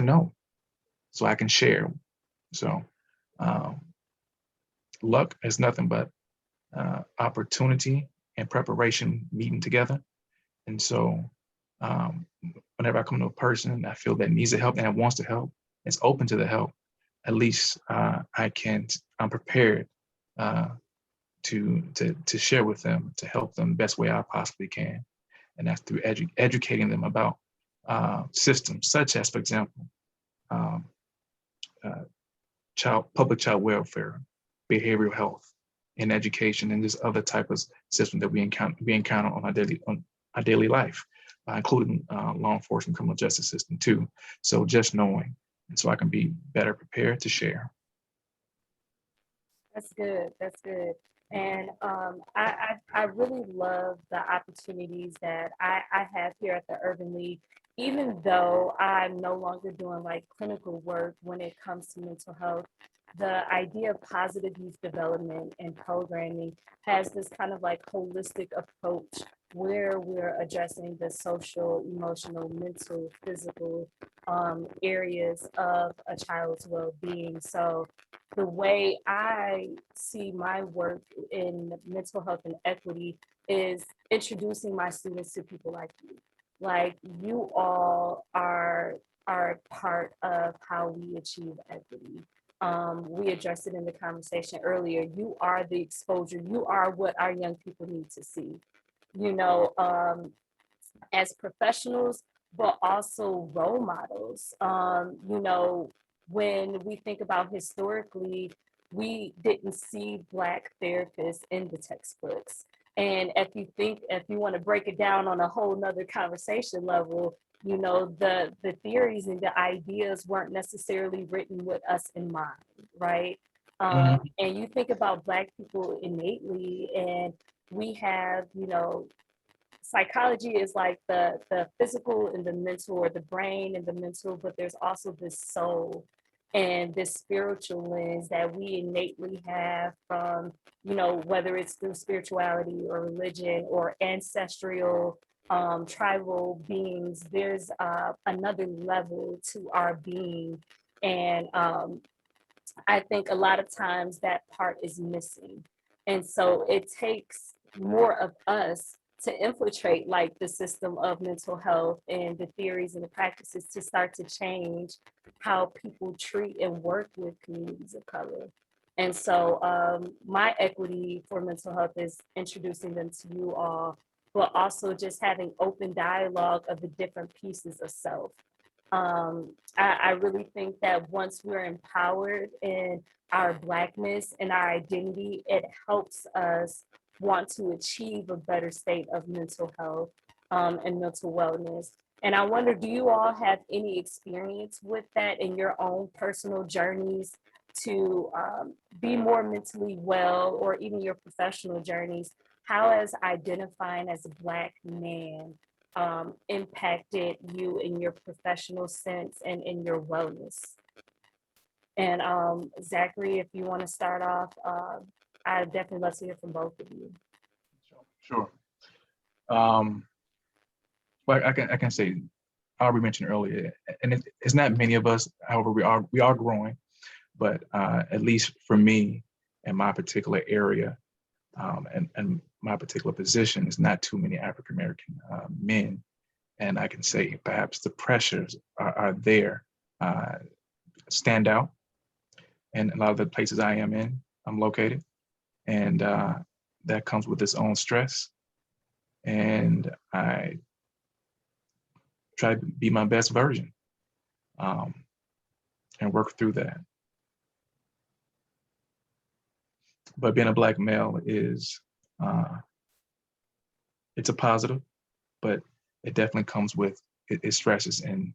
S3: know, so I can share. So luck is nothing but opportunity and preparation meeting together. And so whenever I come to a person I feel that needs the help and wants to help, is open to the help, at least I'm prepared to share with them, to help them the best way I possibly can. And that's through educating them about systems such as, for example, public child welfare, behavioral health, and education, and just other type of system that we encounter on our daily life, including law enforcement, criminal justice system too. So just knowing, and so I can be better prepared to share.
S1: That's good. That's good. And I really love the opportunities that I have here at the Urban League, even though I'm no longer doing like clinical work when it comes to mental health. The idea of positive youth development and programming has this kind of like holistic approach where we're addressing the social, emotional, mental, physical areas of a child's well-being. So the way I see my work in mental health and equity is introducing my students to people like you. Like you all are part of how we achieve equity. We addressed it in the conversation earlier. You are the exposure. You are what our young people need to see, you know, as professionals, but also role models. You know, when we think about historically, we didn't see Black therapists in the textbooks. And if you want to break it down on a whole nother conversation level, you know, the theories and the ideas weren't necessarily written with us in mind, right? And you think about Black people innately, and we have, you know, psychology is like the physical and the mental, or the brain and the mental, but there's also this soul and this spiritual lens that we innately have from, you know, whether it's through spirituality or religion or ancestral tribal beings. There's another level to our being. And I think a lot of times that part is missing. And so it takes more of us to infiltrate like the system of mental health and the theories and the practices to start to change how people treat and work with communities of color. And so my equity for mental health is introducing them to you all, but also just having open dialogue of the different pieces of self. I really think that once we're empowered in our Blackness and our identity, it helps us want to achieve a better state of mental health and mental wellness. And I wonder, do you all have any experience with that in your own personal journeys to be more mentally well, or even your professional journeys? How has identifying as a Black man impacted you in your professional sense and in your wellness? And Zachary, if you want to start off, I'd definitely love to hear from both of you.
S3: Sure. Well, I can say, Aubry mentioned earlier, and it's not many of us. However, we are growing, but at least for me in my particular area, and my particular position, is not too many African American men, and I can say perhaps the pressures are there, stand out, and a lot of the places I'm located, and that comes with its own stress, and I try to be my best version, and work through that. But being a Black male is, it's a positive, but it definitely comes with it stresses in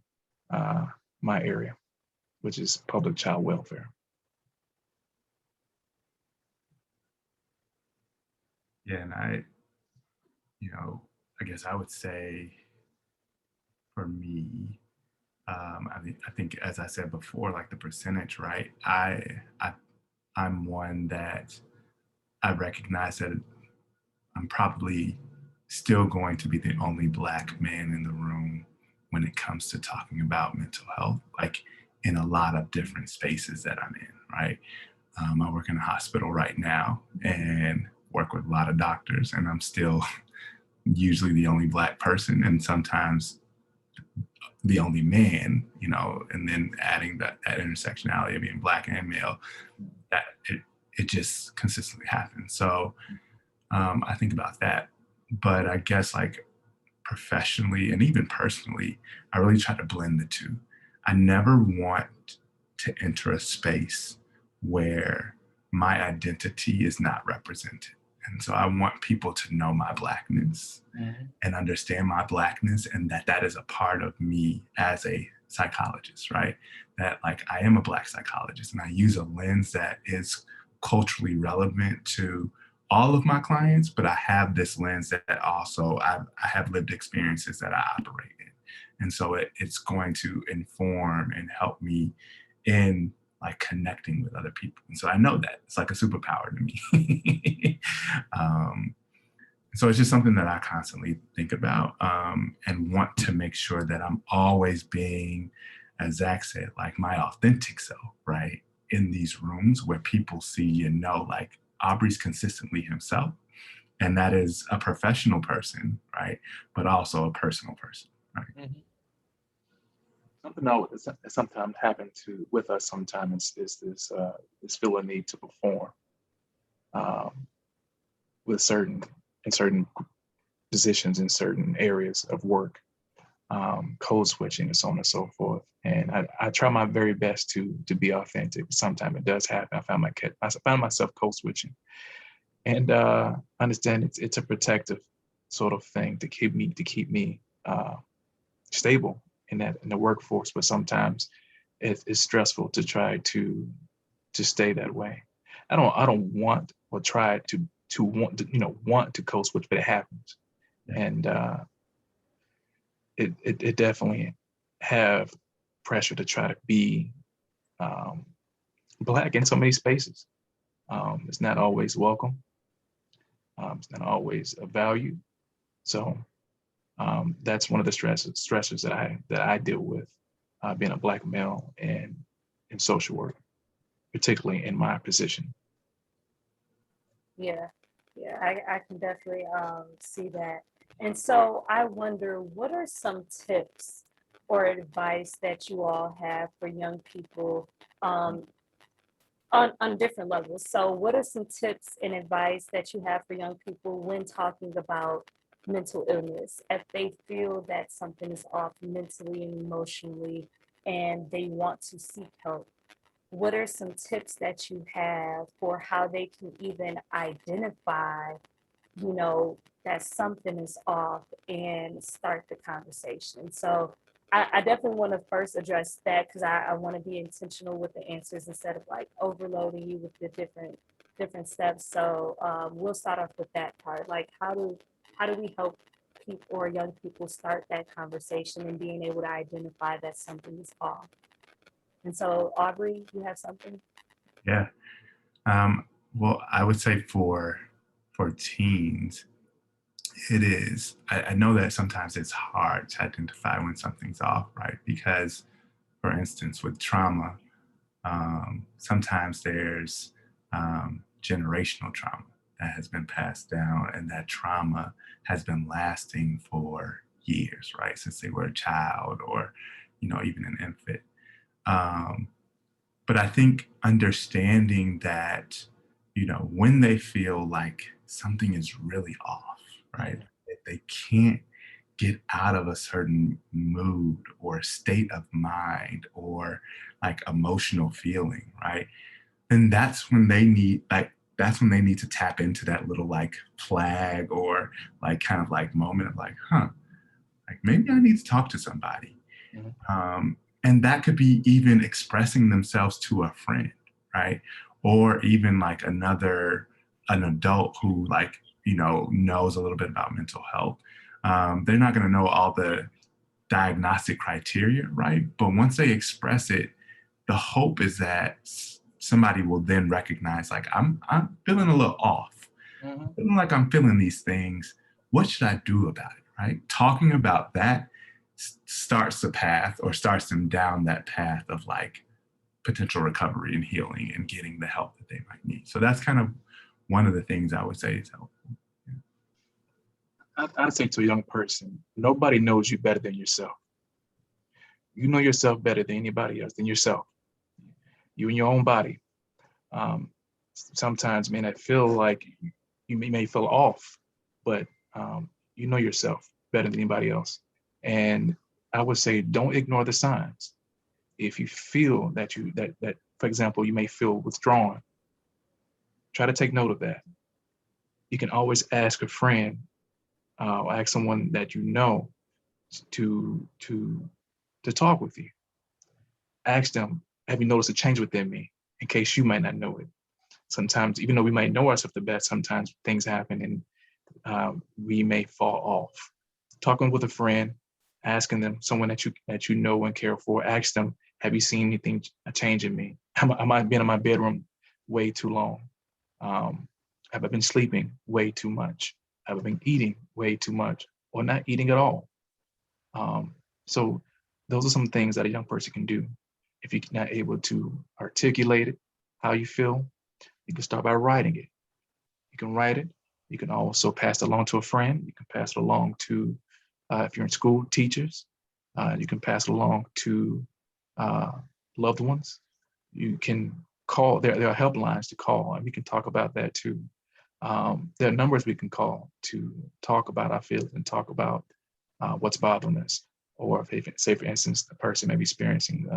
S3: my area, which is public child welfare.
S2: Yeah, and I guess I would say for me, I think as I said before, like the percentage, right? I'm one that I recognize that I'm probably still going to be the only Black man in the room when it comes to talking about mental health, like in a lot of different spaces that I'm in, right? I work in a hospital right now and work with a lot of doctors, and I'm still usually the only Black person, and sometimes the only man, and then adding that intersectionality of being Black and male, that it just consistently happens. So I think about that. But I guess like professionally and even personally, I really try to blend the two. I never want to enter a space where my identity is not represented. And so I want people to know my Blackness and understand my Blackness, and that is a part of me as a psychologist, right? That like I am a Black psychologist, and I use a lens that is culturally relevant to all of my clients, but I have this lens that also I have lived experiences that I operate in. And so it's going to inform and help me in like connecting with other people. And so I know that it's like a superpower to me. So it's just something that I constantly think about, and want to make sure that I'm always being, as Zach said, like my authentic self, right? In these rooms where people see and know like Aubry's consistently himself. And that is a professional person, right? But also a personal person, right?
S3: Mm-hmm. Something that sometimes happen with us sometimes is this feeling need to perform with certain positions in certain areas of work, code switching and so on and so forth. And I try my very best to be authentic. Sometimes it does happen. I find myself code switching, and I understand it's a protective sort of thing to keep me stable in the workforce. But sometimes it's stressful to try to stay that way. I don't want or try to want to code switch, but it happens, and it definitely have pressure to try to be Black in so many spaces. It's not always welcome. It's not always a value. So that's one of the stressors that I deal with, being a Black male and in social work, particularly in my position.
S1: Yeah, I can definitely see that. And so I wonder, what are some tips or advice that you all have for young people on different levels. So what are some tips and advice that you have for young people when talking about mental illness? If they feel that something is off mentally and emotionally and they want to seek help, what are some tips that you have for how they can even identify, that something is off and start the conversation? So I definitely want to first address that because I want to be intentional with the answers instead of like overloading you with the different steps. So we'll start off with that part. Like how do we help people or young people start that conversation and being able to identify that something is off? And so Aubry, you have something?
S2: Yeah. Well, I would say for teens, it is. I know that sometimes it's hard to identify when something's off, right? Because, for instance, with trauma, sometimes there's generational trauma that has been passed down, and that trauma has been lasting for years, right? Since they were a child or, even an infant. Um, but I think understanding that, when they feel like something is really off, right? That they can't get out of a certain mood or state of mind or like emotional feeling, right? And that's when they need to tap into that little like flag or like kind of like moment of like, like maybe I need to talk to somebody. And that could be even expressing themselves to a friend, right? Or even like an adult who like, knows a little bit about mental health. They're not going to know all the diagnostic criteria, right? But once they express it, the hope is that somebody will then recognize like, I'm feeling a little off. Feeling like I'm feeling these things. What should I do about it, right? Talking about that starts the path or starts them down that path of like potential recovery and healing and getting the help that they might need. So that's kind of one of the things I would say is helpful.
S3: I'd say to a young person, nobody knows you better than yourself. You know yourself better than anybody else, than yourself. You in your own body. Sometimes may not feel like you may feel off, but you know yourself better than anybody else. And I would say, don't ignore the signs. If you feel that for example, you may feel withdrawn, try to take note of that. You can always ask a friend, or ask someone that you know to talk with you. Ask them, have you noticed a change within me? In case you might not know it. Sometimes, even though we might know ourselves the best, sometimes things happen and we may fall off. Talking with a friend, asking them, someone that you know and care for, ask them, have you seen anything a change in me? Have I been in my bedroom way too long? Have I been sleeping way too much? Have I been eating way too much or not eating at all? So those are some things that a young person can do. If you're not able to articulate it, how you feel, you can start by writing it. You can write it. You can also pass it along to a friend. You can pass it along to, if you're in school, teachers. You can pass it along to loved ones. You can call, there are helplines to call, and we can talk about that too. There are numbers we can call to talk about our feelings and talk about what's bothering us. Or if, say, for instance, the person may be experiencing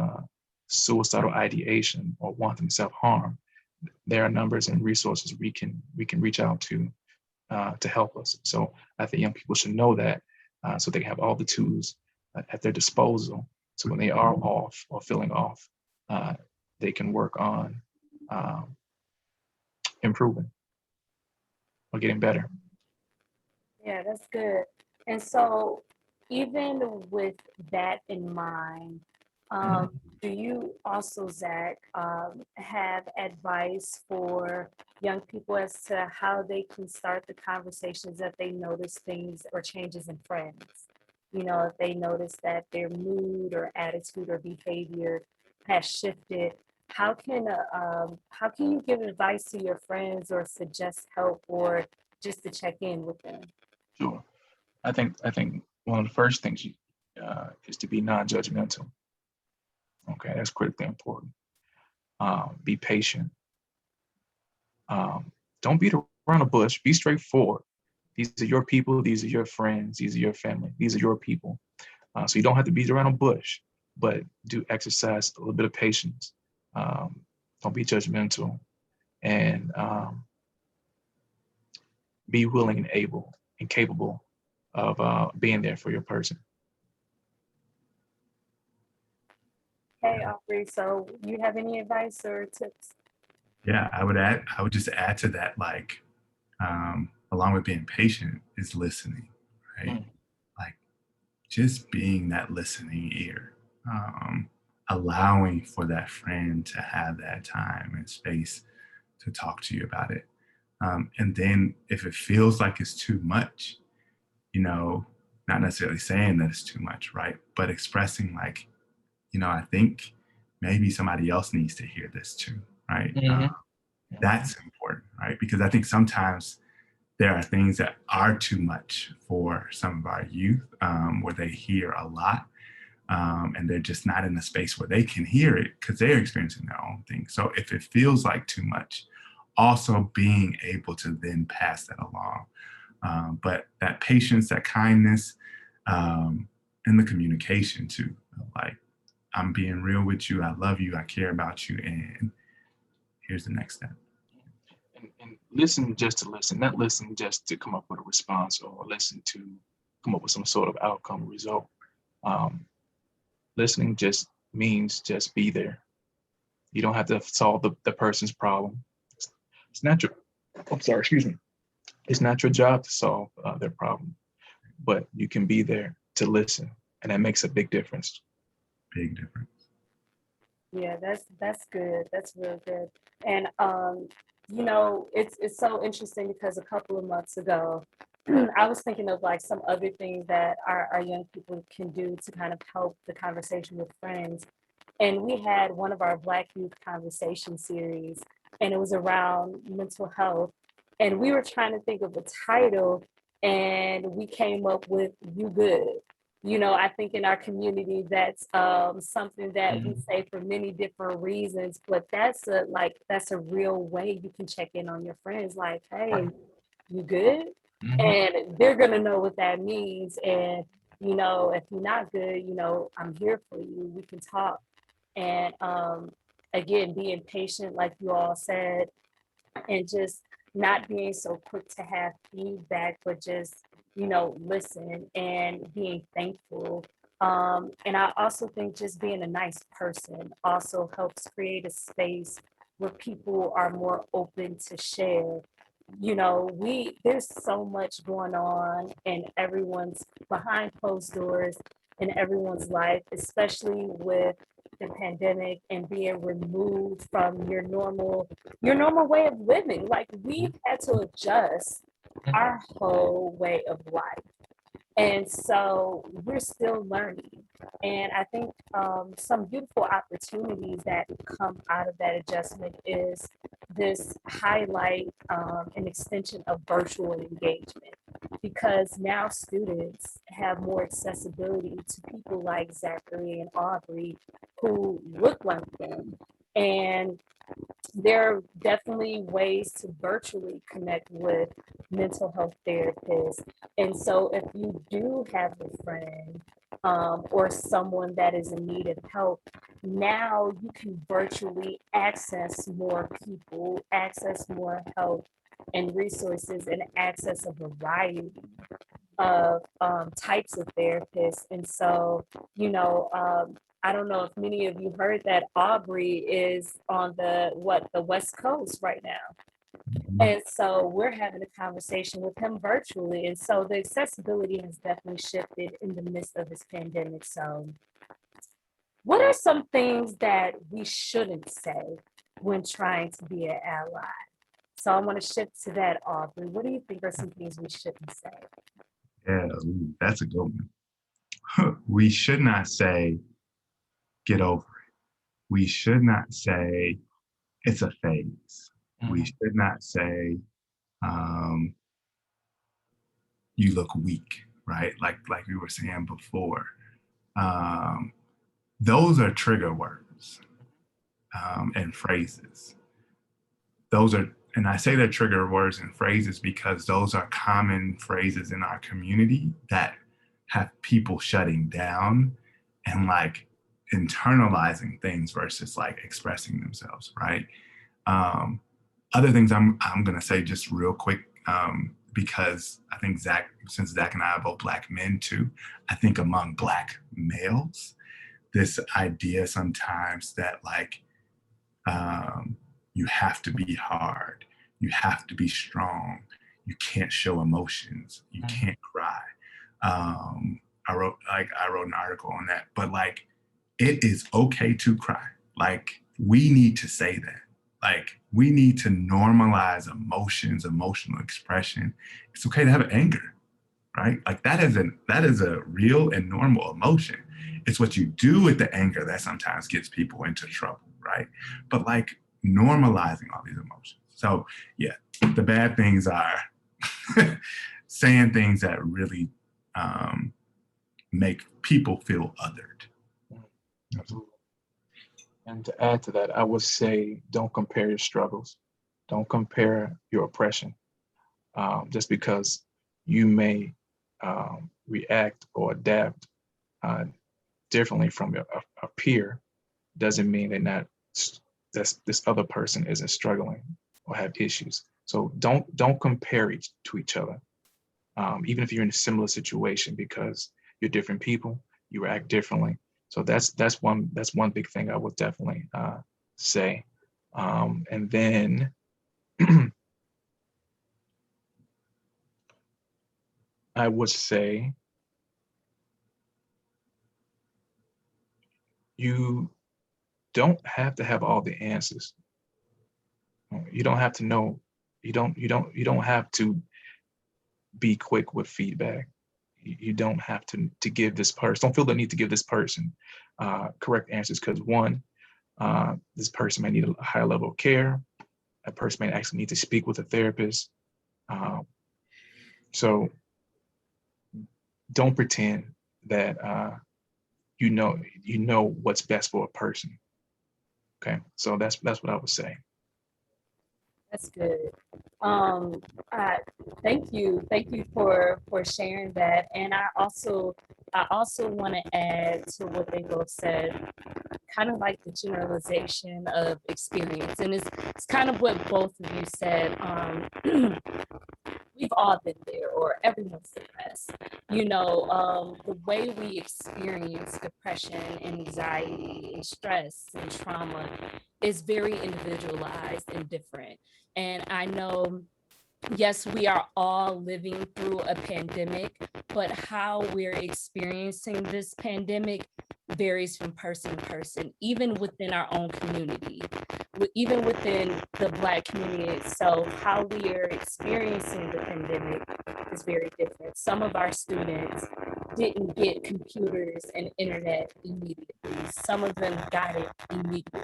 S3: suicidal ideation or wanting self-harm, there are numbers and resources we can reach out to help us. So I think young people should know that, so they have all the tools at their disposal. So when they are off or feeling off, they can work on improving or getting better.
S1: Yeah, that's good. And so, even with that in mind, do you also, Zach, have advice for young people as to how they can start the conversations if they notice things or changes in friends? If they notice that their mood or attitude or behavior has shifted, how can you give advice to your friends or suggest help or just to check in with them?
S3: Sure. I think one of the first things is to be non-judgmental. Okay, that's critically important. Be patient. Don't beat around the bush. Be straightforward. These are your people. These are your friends. These are your family. These are your people. So you don't have to beat around the bush, but do exercise a little bit of patience. Don't be judgmental, and be willing and able and capable of being there for your person.
S1: Hey, Aubry, so you have any advice or tips?
S2: Yeah, I would just add to that, like, along with being patient is listening, right?
S3: Mm.
S2: Like, just being that listening ear, allowing for that friend to have that time and space to talk to you about it. And then if it feels like it's too much, not necessarily saying that it's too much, right? But expressing, like, I think maybe somebody else needs to hear this too, right?
S3: Mm-hmm.
S2: That's important, right? Because I think sometimes there are things that are too much for some of our youth, where they hear a lot, and they're just not in a space where they can hear it because they're experiencing their own thing. So if it feels like too much, also being able to then pass that along. But that patience, that kindness, and the communication too, like, I'm being real with you, I love you, I care about you, and here's the next step.
S3: And listen just to listen, not listen just to come up with a response or listen to come up with some sort of outcome result. Listening just means just be there. You don't have to solve the person's problem. It's not your, I'm sorry, excuse me. It's not your job to solve their problem, but you can be there to listen, and that makes a big difference.
S2: Big difference.
S1: Yeah, that's good. That's real good. And it's so interesting because a couple of months ago, I was thinking of like some other things that our young people can do to kind of help the conversation with friends. And we had one of our Black Youth Conversation series, and it was around mental health. And we were trying to think of a title, and we came up with "You Good." I think in our community, that's something that we say for many different reasons, but that's a real way you can check in on your friends. Like, hey, you good?
S3: Mm-hmm.
S1: And they're gonna know what that means. And if you're not good, I'm here for you. We can talk. And again, being patient, like you all said, and just not being so quick to have feedback, but just, listen and being thankful. And I also think just being a nice person also helps create a space where people are more open to share. There's so much going on in everyone's behind closed doors in everyone's life, especially with the pandemic and being removed from your normal way of living. Like, we've had to adjust our whole way of life. And so we're still learning. And I think some beautiful opportunities that come out of that adjustment is this highlight an extension of virtual engagement, because now students have more accessibility to people like Zachary and Aubry who look like them. And there are definitely ways to virtually connect with mental health therapists. And so if you do have a friend or someone that is in need of help, now you can virtually access more people, access more help and resources, and access a variety of types of therapists. And so, I don't know if many of you heard that Aubry is on the West Coast right now. And so we're having a conversation with him virtually. And so the accessibility has definitely shifted in the midst of this pandemic. So what are some things that we shouldn't say when trying to be an ally? So I want to shift to that, Aubry. What do you think are some things we shouldn't say?
S2: Yeah, that's a good one. We should not say, get over it. We should not say, it's a phase.
S3: Mm-hmm.
S2: We should not say, you look weak, right? Like we were saying before. those are trigger words and phrases. Those are, and I say they're trigger words and phrases because those are common phrases in our community that have people shutting down and like internalizing things versus like expressing themselves, right? Other things I'm gonna say just real quick, because I think since Zach and I are both Black men too, I think among Black males, this idea sometimes that like you have to be hard, you have to be strong, you can't show emotions, you can't cry. I wrote an article on that, but like it is okay to cry. Like we need to say that. Like we need to normalize emotions, emotional expression. It's okay to have anger, right? Like that is a real and normal emotion. It's what you do with the anger that sometimes gets people into trouble, right? But like normalizing all these emotions. So yeah, the bad things are saying things that really make people feel othered.
S3: Absolutely. And to add to that, I would say don't compare your struggles. Don't compare your oppression. Just because you may react or adapt differently from a peer doesn't mean this other person isn't struggling or have issues. So don't compare to each other, even if you're in a similar situation, because you're different people, you react differently. So that's one big thing I would definitely say. And then I would say you don't have to have all the answers. You don't have to know. You don't have to be quick with feedback. You don't have to give this person. Don't feel the need to give this person correct answers, because one, this person may need a higher level of care. A person may actually need to speak with a therapist. So don't pretend that you know what's best for a person. Okay, so that's what I would say.
S1: That's good. I thank you for sharing that. And I also want to add to what they both said, kind of like the generalization of experience, and it's kind of what both of you said. We've all been there, or everyone's depressed. The way we experience depression and anxiety and stress and trauma is very individualized and different. And I know, yes, we are all living through a pandemic, but how we're experiencing this pandemic varies from person to person, even within our own community, even within the Black community itself. How we are experiencing the pandemic is very different. Some of our students didn't get computers and internet immediately. Some of them got it immediately.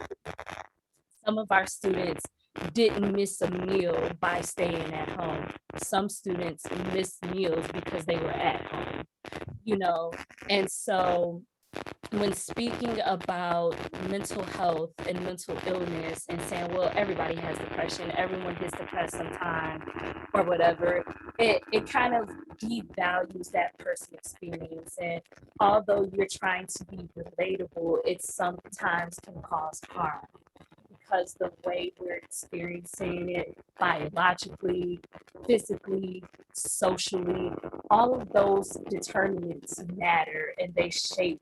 S1: Some of our students didn't miss a meal by staying at home. Some students missed meals because they were at home, And so when speaking about mental health and mental illness and saying, well, everybody has depression, everyone gets depressed sometime or whatever, it kind of devalues that person's experience. And although you're trying to be relatable, it sometimes can cause harm, because the way we're experiencing it biologically, physically, socially, all of those determinants matter, and they shape,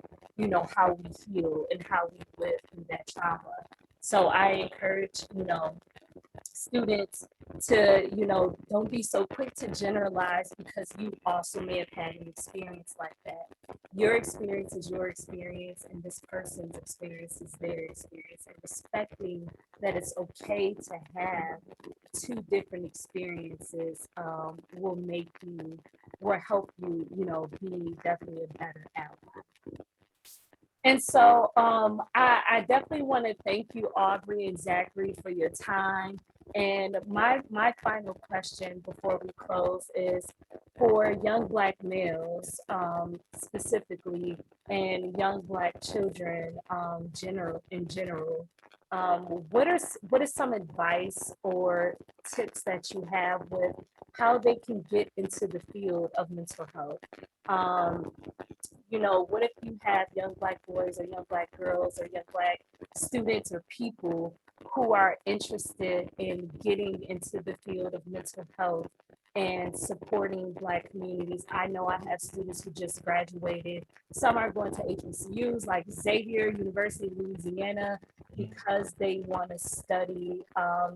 S1: how we heal and how we live through that trauma. So I encourage, students to, don't be so quick to generalize, because you also may have had an experience like that. Your experience is your experience, and this person's experience is their experience, and respecting that it's okay to have two different experiences will help you, be definitely a better ally. And so I definitely want to thank you, Aubry and Zachary, for your time. And my final question before we close is, for young Black males specifically, and young Black children in general, what is some advice or tips that you have with how they can get into the field of mental health? Um, what if you have young Black boys or young Black girls or young Black students or people who are interested in getting into the field of mental health and supporting Black communities? I know I have students who just graduated. Some are going to HBCUs like Xavier, University of Louisiana, because they want to study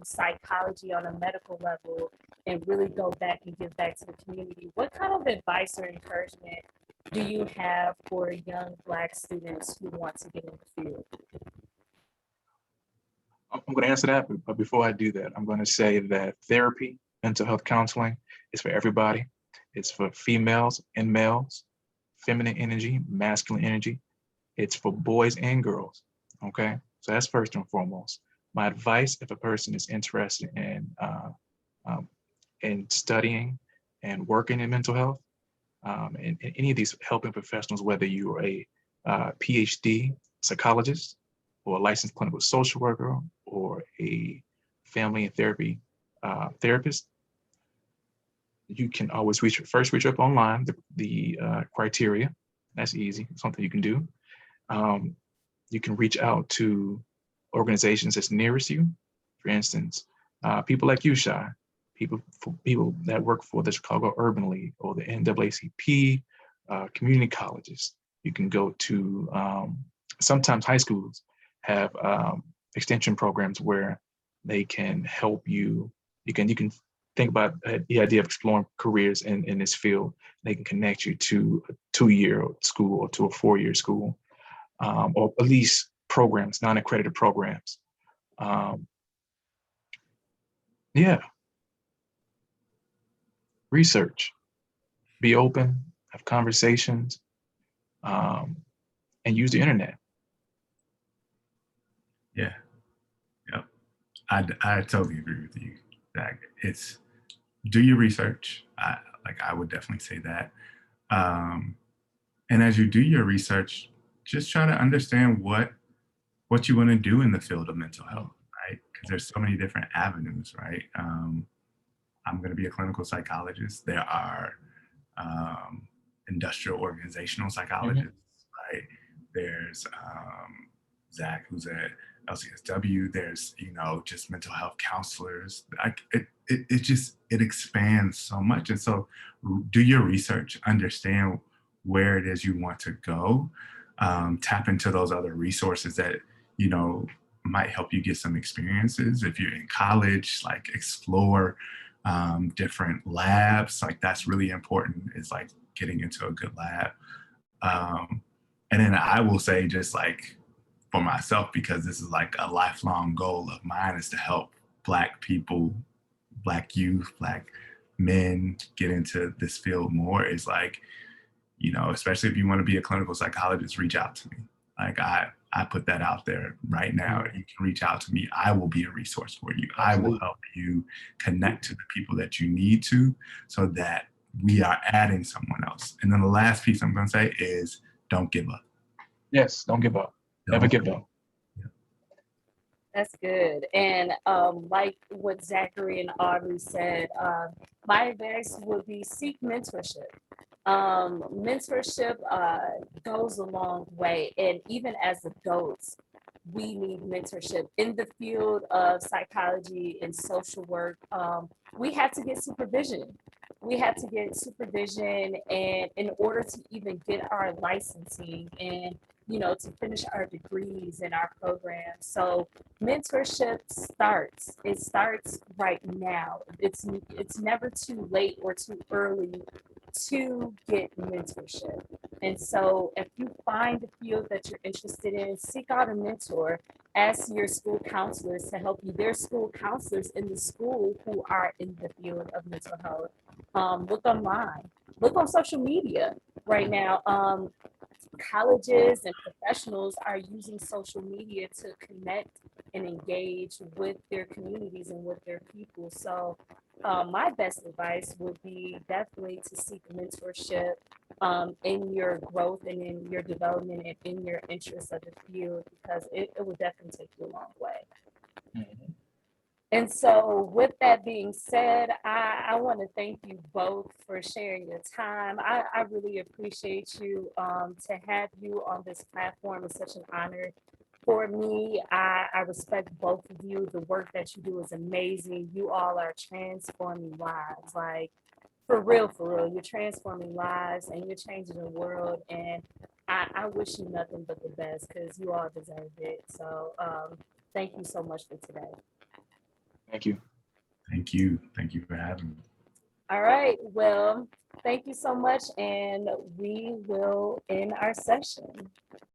S1: psychology on a medical level and really go back and give back to the community. What kind of advice or encouragement do you have for young Black students who want to get in the field?
S3: I'm going to answer that, but before I do that, I'm going to say that therapy, mental health counseling is for everybody. It's for females and males, feminine energy, masculine energy. It's for boys and girls, okay? So that's first and foremost. My advice, if a person is interested in studying and working in mental health, and any of these helping professionals, whether you are a PhD psychologist or a licensed clinical social worker or a family and therapy therapist, you can always reach up online, the criteria. That's easy, something you can do. You can reach out to organizations that's nearest you. For instance, people like you, Shai, people that work for the Chicago Urban League or the NAACP, community colleges. You can go to, sometimes high schools have extension programs where they can help you. You can think about the idea of exploring careers in this field. They can connect you to a 2-year school or to a 4-year school, or at least programs, non-accredited programs. Yeah. Research, be open, have conversations, and use the internet.
S2: Yeah. Yep. I totally agree with you, Zach. It's do your research. I would definitely say that. And as you do your research, just try to understand what you want to do in the field of mental health, right? Because there's so many different avenues, right? I'm going to be a clinical psychologist. There are industrial organizational psychologists, right? There's Zach, who's at Lcsw. There's, just mental health counselors. It expands so much. And so do your research, understand where it is you want to go, tap into those other resources that, might help you get some experiences. If you're in college, like explore different labs. Like that's really important, is like getting into a good lab. And then I will say, just like for myself, because this is like a lifelong goal of mine, is to help Black people, Black youth, Black men get into this field more, is like, especially if you want to be a clinical psychologist, reach out to me. Like I put that out there right now. You can reach out to me. I will be a resource for you. Absolutely. I will help you connect to the people that you need to, so that we are adding someone else. And then the last piece I'm going to say is don't give up.
S3: Yes, don't give up. Never give up.
S1: That's good. And like what Zachary and Aubry said, my advice would be seek mentorship. Mentorship goes a long way. And even as adults, we need mentorship in the field of psychology and social work. We have to get supervision. We have to get supervision, and in order to even get our licensing and to finish our degrees and our programs. So mentorship starts. It starts right now. It's never too late or too early to get mentorship. And so if you find a field that you're interested in, seek out a mentor. Ask your school counselors to help you. There's school counselors in the school who are in the field of mental health. Look online. Look on social media right now. Colleges and professionals are using social media to connect and engage with their communities and with their people. So my best advice would be definitely to seek mentorship in your growth and in your development and in your interest of the field, because it will definitely take you a long way.
S3: Mhm.
S1: And so, with that being said, I want to thank you both for sharing your time. I really appreciate you. To have you on this platform is such an honor for me. I respect both of you. The work that you do is amazing. You all are transforming lives. Like, for real. You're transforming lives and you're changing the world. And I wish you nothing but the best because you all deserve it. So, thank you so much for today.
S3: Thank you.
S2: Thank you. Thank you for having me.
S1: All right. Well, thank you so much. And we will end our session.